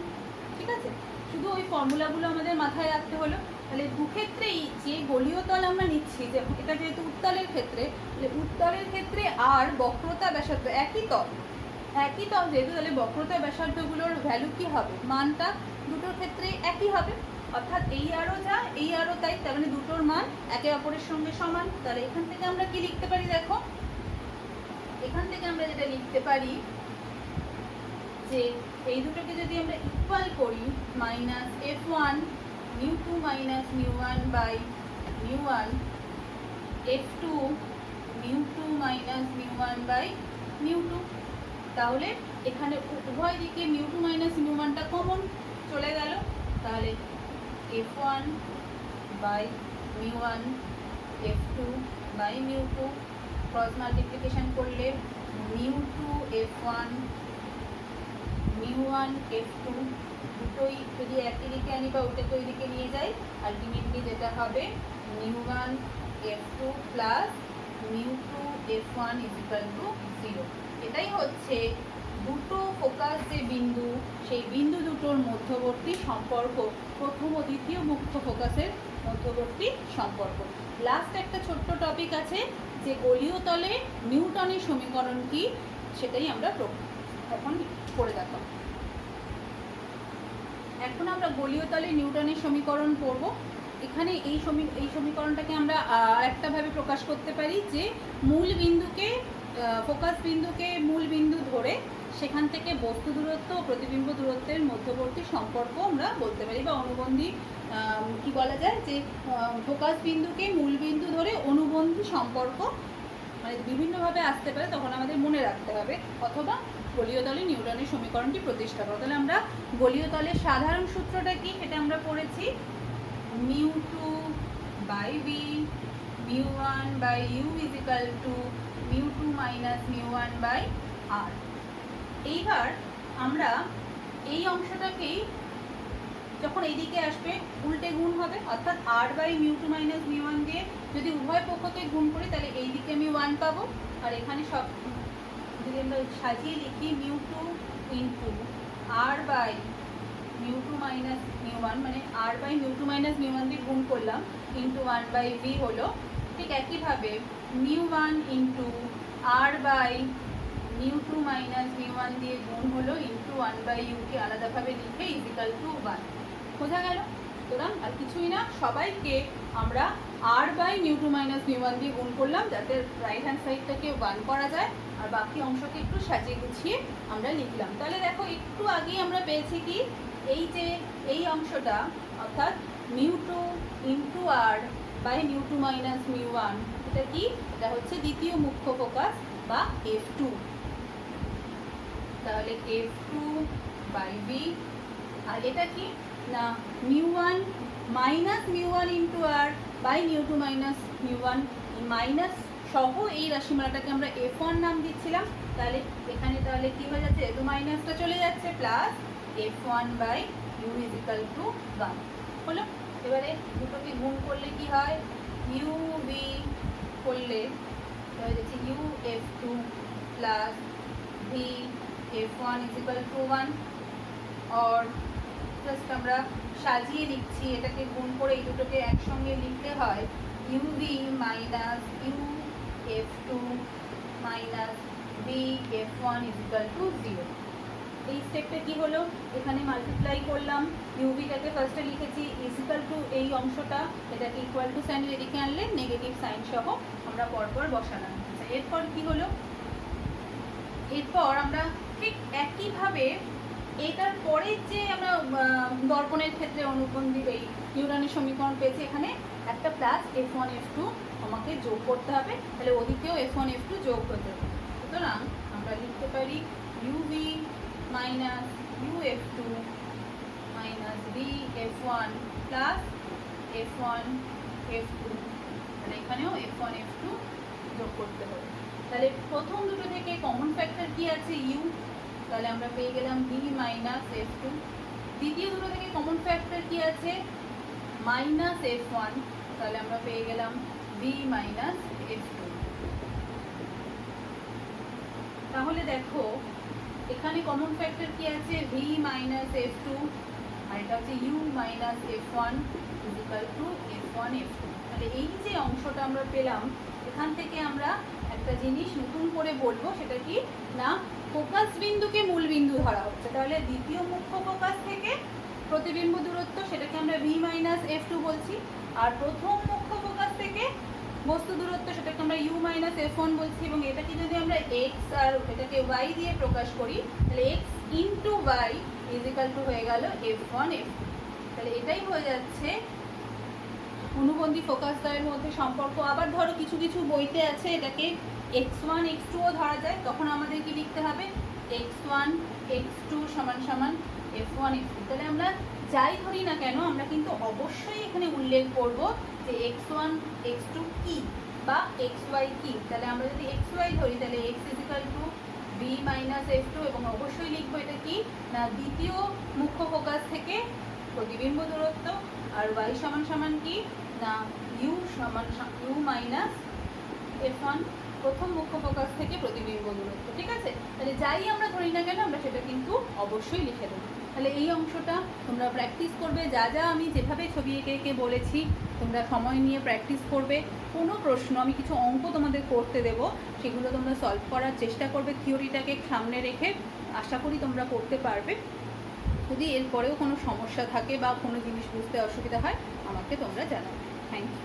ঠিক আছে, শুধু ওই ফর্মুলাগুলো আমাদের মাথায় রাখতে হলো। তাহলে দুক্ষেত্রেই যে গোলীয় তল আমরা নিচ্ছি, যে এটা যেহেতু উত্তলের ক্ষেত্রে, উত্তলের ক্ষেত্রে আর বক্রতা ব্যাসার্ধ একই তল যেহেতু, তাহলে বক্রতা ব্যাসার্ধগুলোর ভ্যালু কি হবে, মানটা দুটোর ক্ষেত্রে একই হবে, অর্থাৎ এই আরও যা এই আরও তাই, তার মানে দুটোর মান একে অপরের সঙ্গে সমান। তাহলে এখান থেকে আমরা কি লিখতে পারি, দেখো এখান থেকে আমরা যেটা লিখতে পারি যে এই দুটোকে যদি আমরা ইকুয়াল করি, minus f1 μ2 minus μ1 by μ1, f2 μ2 minus μ1 by μ2। তাহলে এখানে উভয় দিকে μ2 মাইনাস μ1টা কমন চলে গেল, তাহলে f1 by μ1 f2 by μ2, cross multiplication করলে μ2 f1 μ1 f2 দুটোই যদি একই দিকে আনি বা ওটাকে ওই দিকে নিয়ে যাই, আলটিমেটলি যেটা হবে μ1 f2 plus μ2 f1 is equal two 0। এটাই হচ্ছে দুটো ফোকাস যে বিন্দু, সেই বিন্দু দুটোর মধ্যবর্তী সম্পর্ক, প্রথম ও দ্বিতীয় মুখ্য ফোকাসের মধ্যবর্তী সম্পর্ক। লাস্ট একটা ছোট্ট টপিক আছে যে গোলীয় তলে নিউটনের সমীকরণ কি, সেটাই আমরা এখন পড়ে দেখাবো। এখন আমরা গোলীয় তলে নিউটনের সমীকরণ পড়ব। এখানে এই সমীকরণটাকে আমরা আরেকটা ভাবে প্রকাশ করতে পারি যে মূল বিন্দুকে, ফোকাস বিন্দুকে মূল বিন্দু ধরে সেখান থেকে বস্তু দূরত্ব ও প্রতিবিম্ব দূরত্বের মধ্যবর্তী সম্পর্ক আমরা বলতে পারি, বা অনুবন্ধী কি বলা যায়, যে ফোকাস বিন্দুকে মূল বিন্দু ধরে অনুবন্ধী সম্পর্ক, মানে বিভিন্নভাবে আসতে পারে, তখন আমাদের মনে রাখতে হবে, অথবা গোলীয় তলে নিউটনের সমীকরণটি প্রতিষ্ঠা করো। তাহলে আমরা গোলীয় তলের সাধারণ সূত্রটা কি সেটা আমরা পড়েছি, μ2 by v μ1 by u is equal to μ2 minus μ1 by r। এইবার আমরা এই অংশটাকেই যখন এইদিকে আসবে উল্টে গুণ হবে, অর্থাৎ r বাই μ2 মাইনাস μ1 দিয়ে যদি উভয় পক্ষকে গুণ করি তাহলে এই দিকে আমি 1 পাবো, আর এখানে সব যদি আমরা সাজিয়ে লিখি μ2 ইন্টু r বাই μ2 মাইনাস μ1, মানে r বাই μ2 মাইনাস μ1 দিয়ে গুণ করলাম, ইন্টু 1 বাই v হলো। ঠিক একইভাবে μ1 ইন্টু r বাই μ2 মাইনাস μ1 দিয়ে গুণ হলো, ইন্টু 1 বাই u কে আলাদাভাবে লিখে ইজ ইকুয়াল টু 1। বোঝা গেল? সুতরাং আর কিছুই না, সবাইকে আমরা r বাই μ2 মাইনাস μ1 দিয়ে গুণ করলাম, যাতে রাইট হ্যান্ড সাইডটাকে 1 করা যায়, আর বাকি অংশকে একটু সাজিয়ে গুছিয়ে আমরা লিখলাম। তাহলে দেখো একটু আগেই আমরা পেয়েছি কি, এই যে এই অংশটা, অর্থাৎ μ2 into r by mu two minus mu one. এটা কি? এটা হচ্ছে দ্বিতীয় মুখ্য ফোকাস বা F2। তাহলে F2 বাই বি। আর এটা কি না mu one minus mu one into R by mu two minus mu one. Minus সহ এই রাশিমালাটাকে আমরা F1 নাম দিচ্ছিলাম। তাহলে এখানে তাহলে কি হয়ে যাচ্ছে? যেহেতু মাইনাসটা চলে যাচ্ছে, plus F1 by U is equal to 1 হলো। এবারে দুটোকে গুণ করলে কি হয়? ইউ বি করলে হয়ে যাচ্ছে U F2 plus V F1 is equal to 1। और জাস্ট আমরা সাজিয়ে লিখছি, এটাকে গুণ করে এই দুটোকে একসঙ্গে লিখতে হয় U B minus U F2 minus B F1 is equal to 0। এই স্টেপটা কি হলো? এখানে মাল্টিপ্লাই করলাম, ইউভিটাকে ফার্স্টে লিখেছি ইজিক্যাল টু এই অংশটা, এটাকে ইকুয়াল টু সাইন এদিকে আনলে নেগেটিভ সাইন সহ আমরা পরপর বসালাম। আচ্ছা, এরপর কি হলো? এরপর আমরা ঠিক একইভাবে এটার পরে যে আমরা দর্পণের ক্ষেত্রে অনুবন্ধী এই নিউটনের সমীকরণ পেয়েছি, এখানে একটা প্লাস F1 F2 আমাকে যোগ করতে হবে, তাহলে ওদিকেও F1 F2 যোগ হতে হবে। সুতরাং আমরা লিখতে পারি UV minus UF2 minus BF1 plus F1 F2। তাহলে এখানেও F1 F2 যোগ করতে হবে। তাহলে প্রথম দুটো থেকে কমন ফ্যাক্টর কি আছে? ইউ, তাহলে আমরা পেয়ে গেলাম বি মাইনাস F2। দ্বিতীয় দুটো থেকে কমন ফ্যাক্টর কি আছে? মাইনাস F1, তাহলে আমরা পেয়ে গেলাম বি মাইনাস F2। তাহলে দেখো এখানে কমন ফ্যাক্টর কি আছে? ভি মাইনাস F2, আর এটা হচ্ছে U minus F1 is equal to F1 F2। তাহলে এই যে অংশটা আমরা পেলাম, এখান থেকে আমরা একটা জিনিস নতুন করে বলবো, সেটা কি না ফোকাস বিন্দুকে মূল বিন্দু ধরা হচ্ছে। তাহলে দ্বিতীয় মুখ্য ফোকাস থেকে প্রতিবিম্ব দূরত্ব, সেটাকে আমরা ভি মাইনাস F2 বলছি। আর প্রথম মুখ্য ফোকাস থেকে বস্তু দূরত্ব, সেটাকে আমরা ইউ মাইনাস F1 বলছি। এবং এটাকে যদি আমরা এক্স আর এটাকে ওয়াই দিয়ে প্রকাশ করি, তাহলে X into Y is equal to হয়ে গেল F1 F2। তাহলে এটাই হয়ে যাচ্ছে অনুবন্ধী ফোকাস দ্বয়ের মধ্যে সম্পর্ক। আবার ধরো কিছু কিছু বইতে আছে এটাকে x1 x2ও ধরা যায়, তখন আমাদের কি লিখতে হবে? x1 x2 সমান সমান F1 F2। তাহলে আমরা যাই ধরি না কেন, আমরা কিন্তু অবশ্যই এখানে উল্লেখ করব যে x1 x2 কি বা xy কি। তাহলে আমরা যদি xy ধরি, তাহলে x is equal to B minus F2, এবং অবশ্যই লিখবো এটা কি না দ্বিতীয় মুখ্য ফোকাস থেকে প্রতিবিম্ব দূরত্ব। আর y সমান সমান কি না ইউ সমান ইউ মাইনাস F1 প্রথম মুখ্য ফোকাস থেকে প্রতিবিম্ব দূরত্ব। ঠিক আছে? তাহলে যাই আমরা ধরি না কেন, আমরা সেটা কিন্তু অবশ্যই লিখে দেবো। তাহলে এই অংশটা তোমরা প্র্যাকটিস করবে, যা যা আমি যেভাবে ছবি এঁকে এঁকে বলেছি তোমরা সময় নিয়ে প্র্যাকটিস করবে। কোনো প্রশ্ন আমি কিছু অঙ্ক তোমাদের করতে দেব, সেগুলো তোমরা সলভ করার চেষ্টা করবে থিওরিটাকে সামনে রেখে। আশা করি তোমরা করতে পারবে। যদি এরপরেও কোনো সমস্যা থাকে বা কোনো জিনিস বুঝতে অসুবিধা হয়, আমাকে তোমরা জানাবে। Thank you.